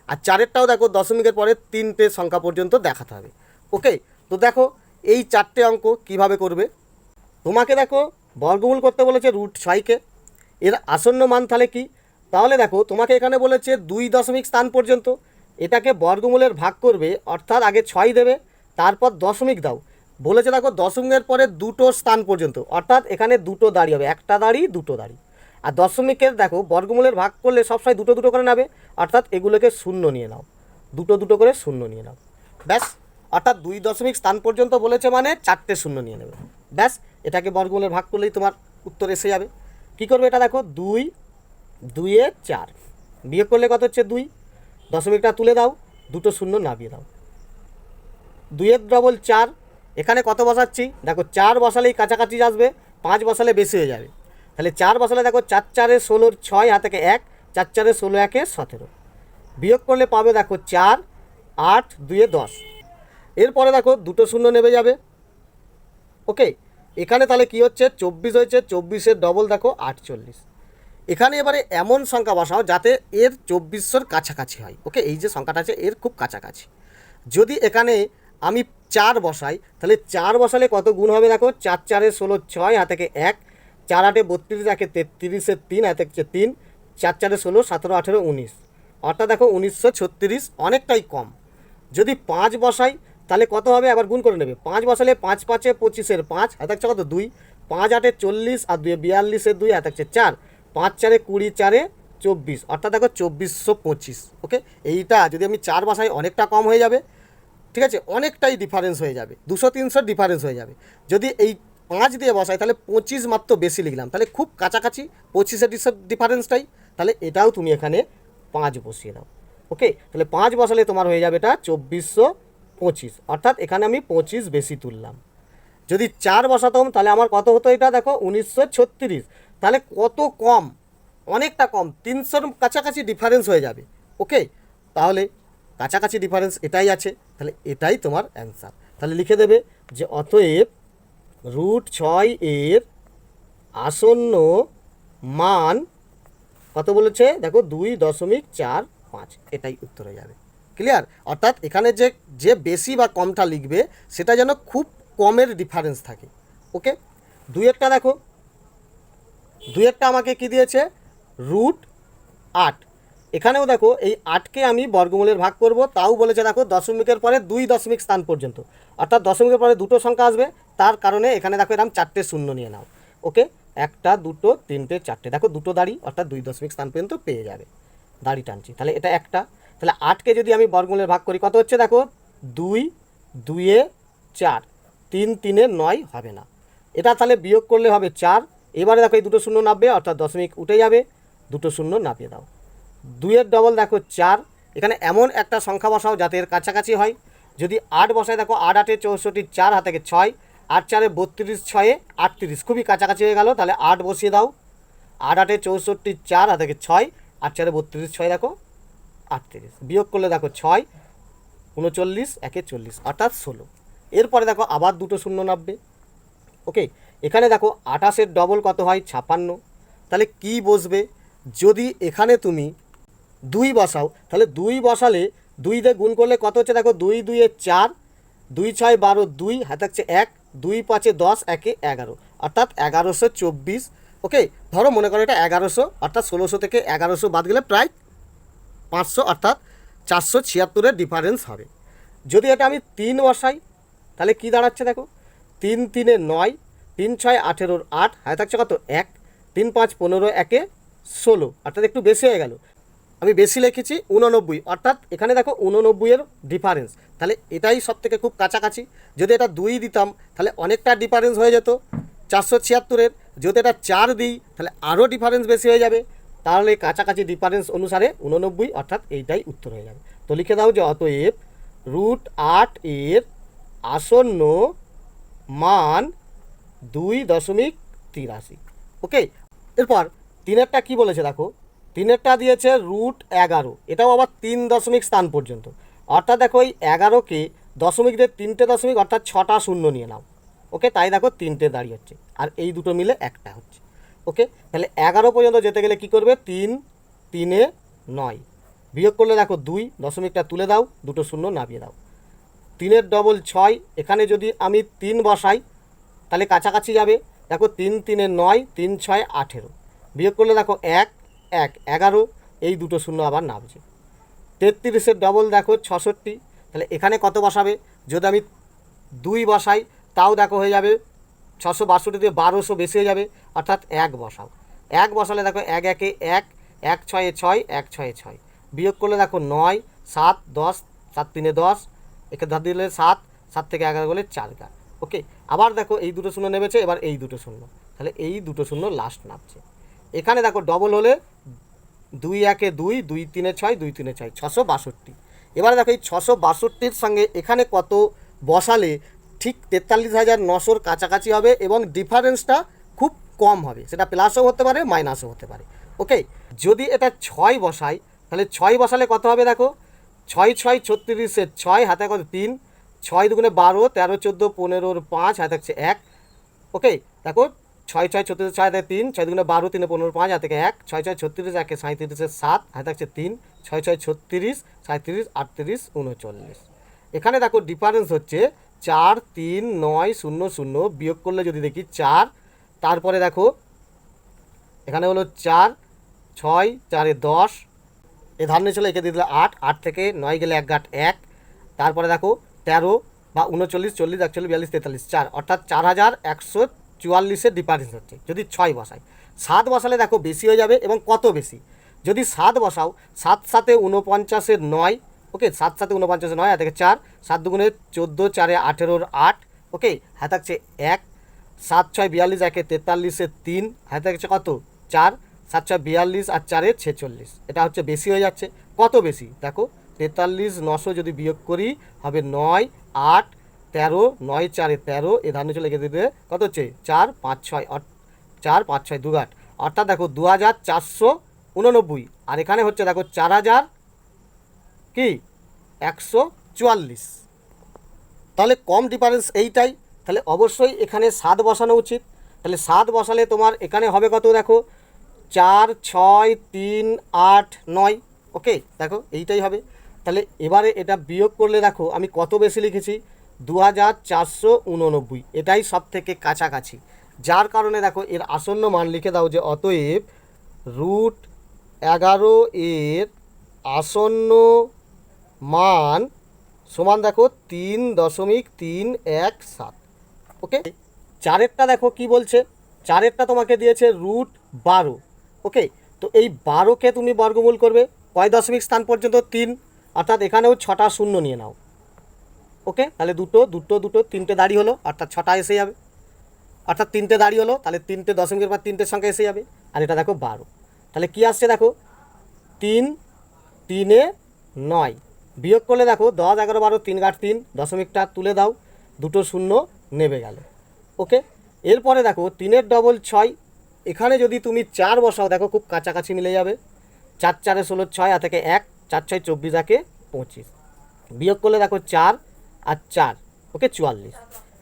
আর চারেরটাও দেখো দশমিকের পরে তিনটে সংখ্যা পর্যন্ত দেখাতে হবে। ওকে, তো দেখো এই চারটে অঙ্ক কিভাবে করবে। তোমাকে দেখো বর্গমূল করতে বলেছে রুট 6কে, এর আসন্ন মান তাহলে কি, তাহলে দেখো তোমাকে এখানে বলেছে 2 দশমিক স্থান পর্যন্ত, এটাকে বর্গমূলের ভাগ করবে, অর্থাৎ আগে 6 দেবে, তারপর দশমিক দাও। বলেছে দেখো দশমিকের পরে দুটো স্থান পর্যন্ত, অর্থাৎ এখানে দুটো দাঁড়ি হবে, একটা দাঁড়ি দুটো দাঁড়ি। আর দশমিকের দেখো বর্গমূলের ভাগ করলে সবসময় দুটো দুটো করে নেবে, অর্থাৎ এগুলোকে শূন্য নিয়ে নাও, দুটো দুটো করে শূন্য নিয়ে নাও, ব্যাস। অর্থাৎ 2 দশমিক স্থান পর্যন্ত বলেছে মানে চারটে শূন্য নিয়ে নেবে, ব্যাস। এটাকে বর্গমূলের ভাগ করলেই তোমার উত্তর এসে যাবে। কী করবে এটা দেখো, 2 2 4 বিয়োগ করলে কত হচ্ছে 2, দশমিকটা তুলে দাও, দুটো শূন্য নামিয়ে দাও। 2 ডবল 4, এখানে কত বসাচ্ছি দেখো, 4 বসালেই কাছাকাছি আসবে, 5 বসালে বেশি হয়ে যাবে। তাহলে 4 বসালে দেখো 4 4 16, 6 হাতে 1, 4 4 16 1 17, বিয়োগ করলে পাবে দেখো 4 8 2 10। এরপরে দেখো দুটো শূন্য নেমে যাবে। ওকে, এখানে তাহলে কি হচ্ছে 24 হয়েছে, 24-এর ডবল দেখো 48। এখানে এবারে এমন সংখ্যা বসাও যাতে এর 2400-র কাছাকাছি হয়। ওকে, এই যে সংখ্যাটা আছে এর খুব কাছাকাছি। যদি এখানে আমি 4 বসাই, তাহলে 4 বসালে কত গুণ হবে দেখো, 4 4 16, 6 হাতে 1, 4 8 32, 33-এর 3 হাতে 3, 4 4 16, 17 18 19, অর্থাৎ দেখো 1936, অনেকটাই কম। যদি 5 বসাই তাহলে কত হবে, আবার গুণ করে নেবে। 5 বসালে 5 5 25-এর 5 হাতে কত 2, 5 8 40 আর 2 42-এর 2 হাতে 4, 5 4 20 4 24, অর্থাৎ দেখো 2425। ওকে, এইটা যদি আমি 4 বসাই অনেকটা কম হয়ে যাবে, ঠিক আছে, অনেকটাই ডিফারেন্স হয়ে যাবে, 200-300 ডিফারেন্স হয়ে যাবে। যদি এই 5 দিয়ে বসাই তাহলে 25 মাত্র বেশি লিখলাম, তাহলে খুব কাছাকাছি 25-এর ডিফারেন্সটাই, তাহলে এটাও তুমি এখানে 5 বসিয়ে দাও। ওকে, তাহলে 5 বসালে তোমার হয়ে যাবে এটা 2425, অর্থাৎ এখানে আমি 25 বেশি তুললাম। যদি 4 বসাতাম তাহলে আমার কত হতো, এটা দেখো 1936, তাহলে কত কম, অনেকটা কম, 300-র কাছাকাছি ডিফারেন্স হয়ে যাবে। ওকে, তাহলে কাছাকাছি ডিফারেন্স এটাই আছে, তাহলে এটাই তোমার অ্যান্সার। তাহলে লিখে দেবে যে অতএব রুট 6 এর আসন্ন মান কত বলেছে দেখো 2.45, এটাই উত্তর হয়ে যাবে। ক্লিয়ার? অর্থাৎ এখানে যে যে বেশি বা কমটা লিখবে সেটা যেন খুব কমের ডিফারেন্স থাকে। ওকে, 2-এরটা দেখো, 2-এরটা আমাকে কি দিয়েছে, রুট 8। এখানেও দেখো এই 8কে আমি বর্গমূলের ভাগ করব, তাও বলেছে দেখো দশমিকের পরে 2 দশমিক স্থান পর্যন্ত, অর্থাৎ দশমিকের পরে দুটো সংখ্যা আসবে, তার কারণে এখানে দেখো এরকম 4টে শূন্য নিয়ে নাও। ওকে, 1 2 3 4, দেখো দুটো দাঁড়ি, অর্থাৎ 2 দশমিক স্থান পর্যন্ত পেয়ে যাবে, দাঁড়ি টানছি। তাহলে এটা একটা, তাহলে 8কে যদি আমি বর্গমূলের ভাগ করি কত হচ্ছে দেখো, 2 2 4, 3 3 9 হবে না, এটা তাহলে বিয়োগ করলে হবে 4। এবারে দেখো এই দুটো শূন্য নামবে, অর্থাৎ দশমিক উঠে যাবে, দুটো শূন্য নামিয়ে দাও। 2-এর ডবল দেখো 4, এখানে এমন একটা সংখ্যা বসাও যাতে এর কাছাকাছি হয়। যদি 8 বসায় দেখো 8 8 64, 4 হাতে 6, 8 4 32, 6 38, খুবই কাছাকাছি হয়ে গেল, তাহলে 8 বসিয়ে দাও। 8 8 64, 4 হাতে 6, 8 4 32, 6 দেখো 38, বিয়োগ করলে দেখো 6 39 1 40, অর্থাৎ 16। এরপরে দেখো আবার দুটো শূন্য নামবে। ওকে, এখানে দেখো 28-এর ডবল কত হয় 56, তাহলে কি বসবে, যদি এখানে তুমি 2 বসাও তাহলে 2 বসালে 2 দিয়ে গুণ করলে কত হচ্ছে দেখো, 2 2 4, 2 6 12, 2 হাতে 1, 2 5 10, 1 11, অর্থাৎ 1124। ওকে, ধরো মনে করো এটা 1100, অর্থাৎ 1600 থেকে 1100 বাদ গেলে প্রায় 500, অর্থাৎ 476-এর ডিফারেন্স হবে। যদি এটা আমি 3 বসাই তাহলে কি দাঁড়াচ্ছে দেখো, 3 3 9, 3 6 18, 8 হাতে থাকছে কত 1, 3 5 15, 1 16, অর্থাৎ একটু বেশি হয়ে গেল, আমি বেশি লিখেছি 89, অর্থাৎ এখানে দেখো 89-এর ডিফারেন্স, তাহলে এটাই সব থেকে খুব কাছাকাছি। যদি এটা 2 দিতাম তাহলে অনেকটা ডিফারেন্স হয়ে যেত 476-এর, যদি এটা 4 দিই তাহলে আরও ডিফারেন্স বেশি হয়ে যাবে, তাহলে কাছাকাছি ডিফারেন্স অনুসারে 89, অর্থাৎ এইটাই উত্তর হয়ে যাবে। তো লিখে দাও যে অতএব রুট 8 এর আসন্ন মান 2.83। ওকে, এরপর তিনেরটা কি বলেছে দেখো, তিনেরটা দিয়েছে √11, এটাও আবার 3 দশমিক স্থান পর্যন্ত। অর্থাৎ দেখো এই 11কে দশমিক দিয়ে 3টে দশমিক অর্থাৎ 6টা শূন্য নিয়ে নাও। ওকে, তাই দেখো 3টে দাঁড়িয়ে হচ্ছে, আর এই দুটো মিলে একটা হচ্ছে। ওকে, তাহলে 11 পর্যন্ত যেতে গেলে কি করবে, 3 3 9, বিয়োগ করলে দেখো 2, দশমিকটা তুলে দাও, দুটো শূন্য নামিয়ে দাও। 3 ডবল 6, এখানে যদি আমি 3 বসাই তাহলে কাছাকাছি যাবে। দেখো 3 3 9, 3 6 18, বিয়োগ করলে দেখো 1 1 11, এই দুটো শূন্য আবার নামছে। 33 ডবল দেখো 66, তাহলে এখানে কত বসাবে, যদি আমি 2 বসাই তাও দেখো হয়ে যাবে 662 দিয়ে 1200 বেশি হয়ে যাবে, অর্থাৎ 1 বসাও। 1 বসালে দেখো 1 1 1, 1 6 6, 1 6 6, বিয়োগ করলে দেখো 9 7 10, 7 3 10, একে ধর দিলে 7 7 থেকে 11 গেলে 4 গা। ওকে, আবার দেখো এই দুটো শূন্য নেমেছে, এবার এই দুটো শূন্য, তাহলে এই দুটো শূন্য লাস্ট নামছে। এখানে দেখো ডবল হলে 2 1 2, 2 3 6, 2 3 6, 662। এবারে দেখো এই 662-র সঙ্গে এখানে কত বসালে ঠিক 43,900-র কাছাকাছি হবে এবং ডিফারেন্সটা খুব কম হবে, সেটা প্লাসও হতে পারে মাইনাসও হতে পারে। ওকে, যদি এটা 6 বসাই তাহলে 6 বসালে কত হবে দেখো, 6 6 36, 6 হাতে কত 3, 6 দুগুণে 12, 13 14 15, 5 হাতে থাকছে 1। ওকে, দেখো 6 6 36, 6 হাতে 3, 6 দুগুণে 12 3 15, 5 হাতে 1, 6 6 36, 1 37, 7 হাতে থাকছে 3, 6 6 36, 37 38 39। এখানে দেখো ডিফারেন্স হচ্ছে 4 3 9 0 0, বিয়োগ করলে যদি দেখি 4, তারপরে দেখো এখানে হলো 4 6 4 10, এ ধারণে ছিল একে দিয়ে দিলে 8, 8 থেকে 9 গেলে 1 গাঁট 1, তারপরে দেখো 13 বা 39 40 41 42 43 4, অর্থাৎ 4144-এর ডিফারেন্স হচ্ছে যদি 6 বসাই। 7 বসালে দেখো বেশি হয়ে যাবে, এবং কত বেশি, যদি 7 বসাও 7 7 49-এর 9, ওকে 7 7 49-এর 9 থেকে 4, 7 দুগুণে 14 4 18-র 8, ওকে হ্যাঁ থাকছে 1, 7 6 42 1 43-এর 3, হ্যাঁ থাকছে কত 4, 7 6 42 আর 4 46, এটা হচ্ছে বেশি হয়ে যাচ্ছে। কত বেশি দেখো, 43,900 যদি বিয়োগ করি হবে 9 8 13, 9 4 13, এ ধারণে চলে লিখে দিতে কত হচ্ছে 4 5 6, 4 5 6 2 8, অর্থাৎ দেখো 2489, আর এখানে হচ্ছে দেখো 4000 কি 144, তাহলে কম ডিফারেন্স এইটাই। তাহলে অবশ্যই এখানে 7 বসানো উচিত। তাহলে 7 বসালে তোমার এখানে হবে কত দেখো, 4 6 3 8 9, ওকে দেখো এইটাই হবে। তাহলে এবারে এটা বিয়োগ করলে দেখো আমি কত বেশি লিখেছি, 2489, এটাই সব থেকে কাছাকাছি, যার কারণে দেখো এর আসন্ন মান লিখে দাও যে অতএব √11 এর আসন্ন মান সমান দেখো 3.317। ওকে, 4-এরটা দেখো কি বলছে, 4-এরটা তোমাকে দিয়েছে √12। ওকে, তো এই 12কে তুমি বর্গমূল করবে কয় দশমিক স্থান পর্যন্ত, 3, অর্থাৎ এখানেও 6টা শূন্য নিয়ে নাও। ওকে, তাহলে দুটো দুটো দুটো 3টে দাঁড়ি হলো, অর্থাৎ 6টা এসে যাবে, অর্থাৎ 3টে দাঁড়ি হলো, তাহলে 3টে দশমিকের পর 3টের সংখ্যা এসে যাবে। আর এটা দেখো 12, তাহলে কি আসছে দেখো 3 3 9, বিয়োগ করলে দেখো 10 11 12 3 গাঁট 3, দশমিকটা তুলে দাও, দুটো শূন্য নেবে গেল। ওকে, এরপরে দেখো 3 ডবল 6, এখানে যদি তুমি 4 বসাও দেখো খুব কাছাকাছি মিলে যাবে, 4 4 16 6 আর থেকে 1, 4 6 24 একে 25, বিয়োগ করলে দেখো 4 আর 4, ওকে 44।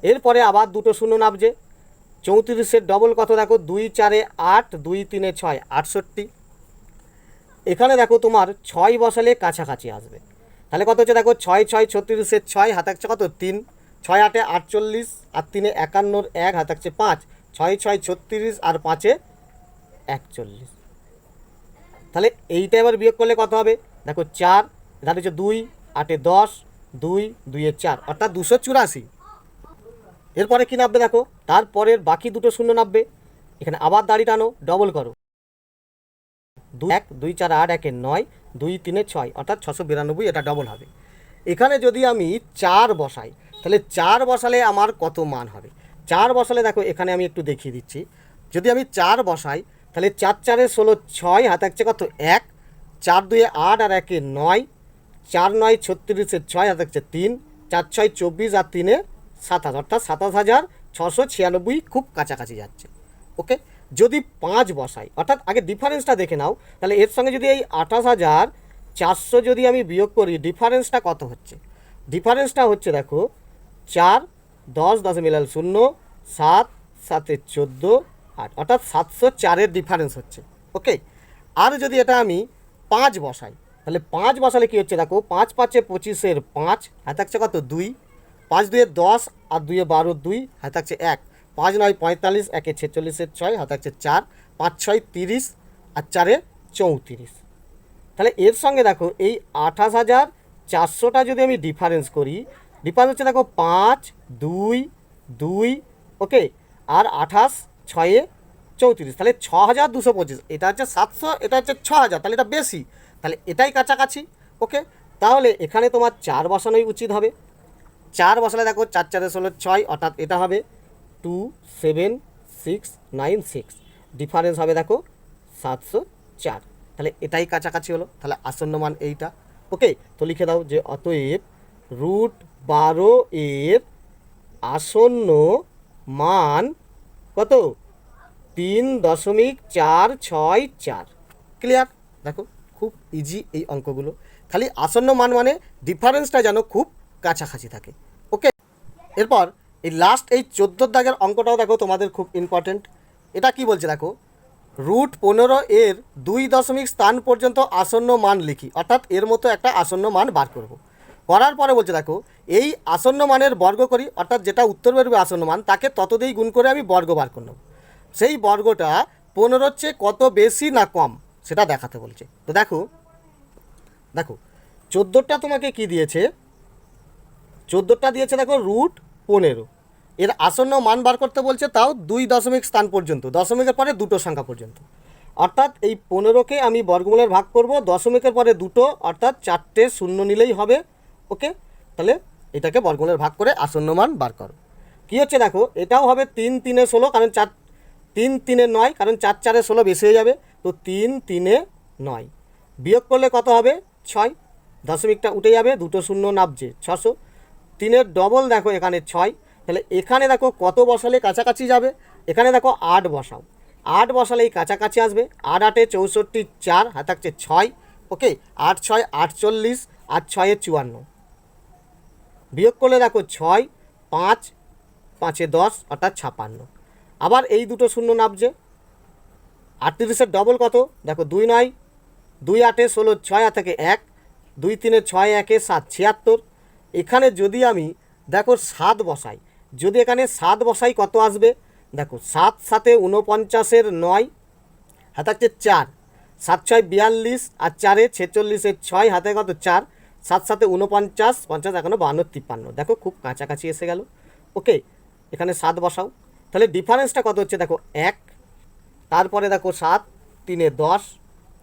এরপরে আবার দুটো শূন্য নামছে, 34-এর ডবল কত দেখো, 2 4 8, 2 3 6 68, এখানে দেখো তোমার 6 বসালে কাছাকাছি আসবে, তাহলে কত হচ্ছে দেখো 6 6 36-এর 6, হাতে থাকছে কত 3, 6 8 48 আর 3 51-র 1, হাতে থাকছে 5, 6 6 36 আর 5 41, তাহলে এইটা এবার বিয়োগ করলে কত হবে দেখো 4, এটা হচ্ছে 2 8 10, 2 2 4, অর্থাৎ 284। এরপরে কি নামবে দেখো, তারপরের বাকি দুটো শূন্য নামবে, এখানে আবার দাড়ি টানো, ডবল করো, 2 1 2 4 8 1 9, 2 3 6, অর্থাৎ 692, এটা ডবল হবে। এখানে যদি আমি 4 বসাই তাহলে 4 বসালে আমার কত মান হবে, 4 বসালে দেখো এখানে আমি একটু দেখিয়ে দিচ্ছি, যদি আমি 4 বসাই তাহলে 4 4 16 6, হাতে থাকছে কত 1, 4 2 8 আর 1 9, 4 9 36-এর 6, হাতে থাকছে 3, 4 6 24 আর 3 27, অর্থাৎ 27,696, খুব কাছাকাছি যাচ্ছে। ওকে, যদি 5 বসাই, অর্থাৎ আগে ডিফারেন্সটা দেখে নাও, তাহলে এর সঙ্গে যদি এই 28,400 যদি আমি বিয়োগ করি, ডিফারেন্সটা কত হচ্ছে? ডিফারেন্সটা হচ্ছে দেখো 4, 10, 10 মিলাল 0, 7, 7 14, 8, অর্থাৎ 704-এর ডিফারেন্স হচ্ছে। ওকে, আর যদি এটা আমি 5 বসাই, তাহলে 5 বসালে কী হচ্ছে দেখো, 5 5 25-এর 5, হাতে থাকছে কত 2, 5 2 10 আর 2 12 2, হাতে থাকছে 1, 5 9 45, 1 46-এর 6, হাতে থাকছে 4, 5 6 30 আর 4 34। তাহলে এর সঙ্গে দেখো এই 28,400টা যদি আমি ডিফারেন্স করি, ডিফারেন্স হচ্ছে দেখো 5 2 2, ওকে, আর 28 6 34, তাহলে 6,225। এটা হচ্ছে 700, এটা হচ্ছে 6,000, তাহলে এটা বেশি, তাহলে এটাই কাছাকাছি। ওকে, তাহলে এখানে তোমার 4 বসানোই উচিত হবে। 4 বসালে দেখো 4 4 16 6, অর্থাৎ এটা হবে 2 7 6 9 6, ডিফারেন্স হবে দেখো 704, তাহলে এটাই কাছাকাছি হলো। তাহলে আসন্ন মান এইটা। ওকে, তো লিখে দাও যে অতএব √12 এর আসন্ন মান কত? 3.464। ক্লিয়ার? দেখো খুব ইজি এই অঙ্কগুলো, খালি আসন্ন মান মানে ডিফারেন্সটা যেন খুব কাছাকাছি থাকে। ওকে, এরপর এই লাস্ট এই 14 দাগের অঙ্কটাও দেখো তোমাদের খুব ইম্পর্টেন্ট। এটা কি বলছে দেখো, √15 এর 2 স্থান পর্যন্ত আসন্ন মান লিখি, অর্থাৎ এর মতো একটা আসন্ন মান বার করব। করার পরে বলছে দেখো এই আসন্ন মানের বর্গ করি, অর্থাৎ যেটা উত্তর বেরোবে আসন্ন মান তাকে তত দিয়ে গুণ করে আমি বর্গ বার করে নেব। সেই বর্গটা 15-র চেয়ে কত বেশি না কম সেটা দেখাতে বলছে। তো দেখো দেখো 14টা তোমাকে কি দিয়েছে, 14টা দিয়েছে দেখো √15, এর আসন্ন মান বার করতে বলছে, তাও 2 স্থান পর্যন্ত, দশমিকের পরে দুটো সংখ্যা পর্যন্ত। অর্থাৎ এই 15কে আমি বর্গমূলের ভাগ করব, দশমিকের পরে দুটো, অর্থাৎ 4টে শূন্য নিলেই হবে। ওকে, তাহলে এটাকে বর্গমূলের ভাগ করে আসন্ন মান বার করো। কী হচ্ছে দেখো, এটাও হবে 3 3 16, কারণ 4 3 3 9, কারণ 4 4 16 বেশি হয়ে যাবে, তো 3 3 9, বিয়োগ করলে কত হবে 6, দশমিকটা উঠে যাবে, দুটো শূন্য নামছে 600, 3-এর ডবল দেখো এখানে 6, তাহলে এখানে দেখো কত বসালে কাছাকাছি যাবে, এখানে দেখো 8 বসাও, 8 বসালে এই কাছাকাছি আসবে, 8 8 64 4, হাতে থাকছে 6, ওকে, 8 6 48 আর 6 54, বিয়োগ করলে দেখো 6 5 5 10, অর্থাৎ 56, আবার এই দুটো শূন্য নামছে, 38-এর ডবল কত দেখো 2 9 2 8 16 6, আর থেকে 1 2 3 6 1 7 76, এখানে যদি আমি দেখো 7 বসাই, যদি এখানে 7 বসাই কত আসবে দেখো, 7 7 49-এর 9, হাতে থাকছে 4, 7 6 42 আর 4 46-এর 6, হাতে কত 4, 7 7 49 50 এখনো 52 53, দেখো খুব কাছাকাছি এসে গেল। ওকে, এখানে 7 বসাও, তাহলে ডিফারেন্সটা কত হচ্ছে দেখো 1, তারপরে দেখো 7 3 10,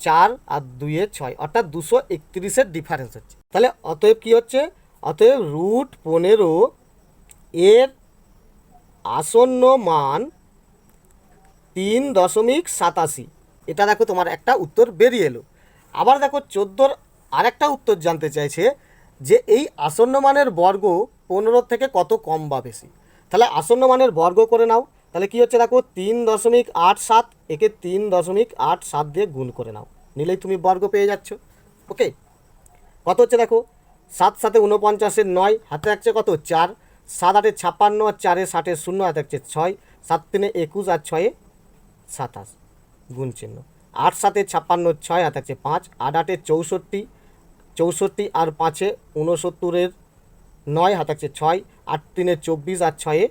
4 আর 2 6, অর্থাৎ 231-এর ডিফারেন্স হচ্ছে। তাহলে অতএব কী হচ্ছে, অতএব √15 এর আসন্ন মান 3.87। এটা দেখো তোমার একটা উত্তর বেরিয়ে এলো। আবার দেখো 14-র আরেকটা উত্তর জানতে চাইছে যে এই আসন্ন মানের বর্গ 15 থেকে কত কম বা বেশি। তাহলে আসন্ন মানের বর্গ করে নাও, তাহলে কি হচ্ছে দেখো 3.87, একে 3.87 দিয়ে গুণ করে নাও, নিলেই তুমি বর্গ পেয়ে যাচ্ছ। ওকে, কত হচ্ছে দেখো, 7 7 49-এর 9, হাতে থাকছে কত 4, 7 8 56 আর 4 60 0, হাতে থাকছে 6, 7 3 21 আর 6 27, গুণ চিহ্ন, 8 7 56 6, হাতে থাকছে 5, 8 8 64 64 আর 5 69-এর 9, হাতে থাকছে 6, 8 3 24 আর 6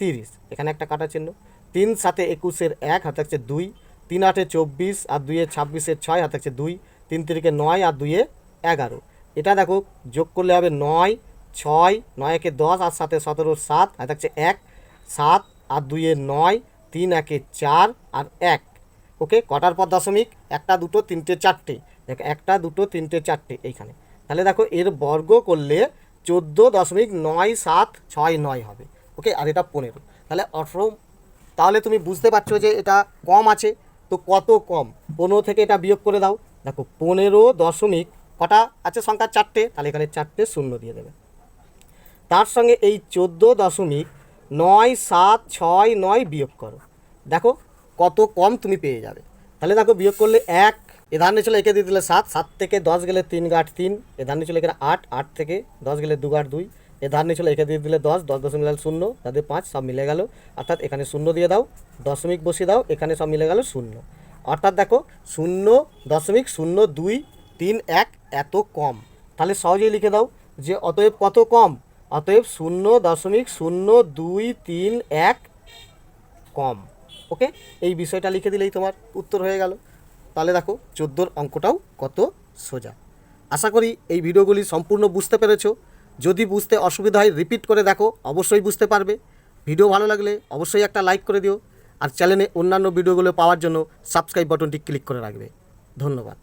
30, এখানে একটা কাটা চিহ্ন, 3 7 21-এর 1, হাতে থাকছে 2, 3 8 24 আর 2 26-এর 6, হাতে থাকছে 2, 3 3 9 আর 2 11, এটা দেখো যোগ করলে হবে 9 6, 9 1 10 আর 7 17 7, হাতে থাকছে 1, 7 আর 2 9, 3 1 4 আর 1। ওকে, কটার পর দশমিক, 1 2 3 4, দেখো 1 2 3 4 এইখানে, তাহলে দেখো এর বর্গ করলে 14.9769 হবে। ওকে, আর এটা 15, তাহলে তাহলে তুমি বুঝতে পারছো যে এটা কম আছে, তো কত কম, 15 থেকে এটা বিয়োগ করে দাও, দেখো 15 দশমিক কটা আছে সংখ্যা 4টে, তাহলে এখানে 4টে শূন্য দিয়ে দেবে, তার সঙ্গে এই 14.9769 বিয়োগ করো, দেখো কত কম তুমি পেয়ে যাবে। তাহলে দেখো বিয়োগ করলে 1, এ ধার নিয়ে চলে একে দিয়ে দিলে 7, 7 থেকে 10 গেলে 3 × 8 3, এ ধার নিয়ে চলে এখানে 8, 8 থেকে 10 গেলে 2 × 2, এ ধার নিয়ে চলে একে দিয়ে দিলে 10, 10 দশমিক 0, তাদের 5 সব মিলে গেল। অর্থাৎ এখানে 0 দিয়ে দাও, দশমিক বসিয়ে দাও, এখানে সব মিলে গেল 0। অর্থাৎ দেখো 0.0231 এত কম। তাহলে সহজেই লিখে দাও যে অতএব কত কম, অতএব 0.0231 কম। ওকে, এই বিষয়টা লিখে দিলেই তোমার উত্তর হয়ে গেল। তাহলে দেখো 14 অঙ্কটাও কত সোজা। আশা করি এই ভিডিওগুলি সম্পূর্ণ বুঝতে পেরেছো। যদি বুঝতে অসুবিধা হয় রিপিট করে দেখো, অবশ্যই বুঝতে পারবে। ভিডিও ভালো লাগলে অবশ্যই একটা লাইক করে দিও, আর চ্যানেলে অন্যান্য ভিডিওগুলো পাওয়ার জন্য সাবস্ক্রাইব বাটনটি ক্লিক করে রাখবে। ধন্যবাদ।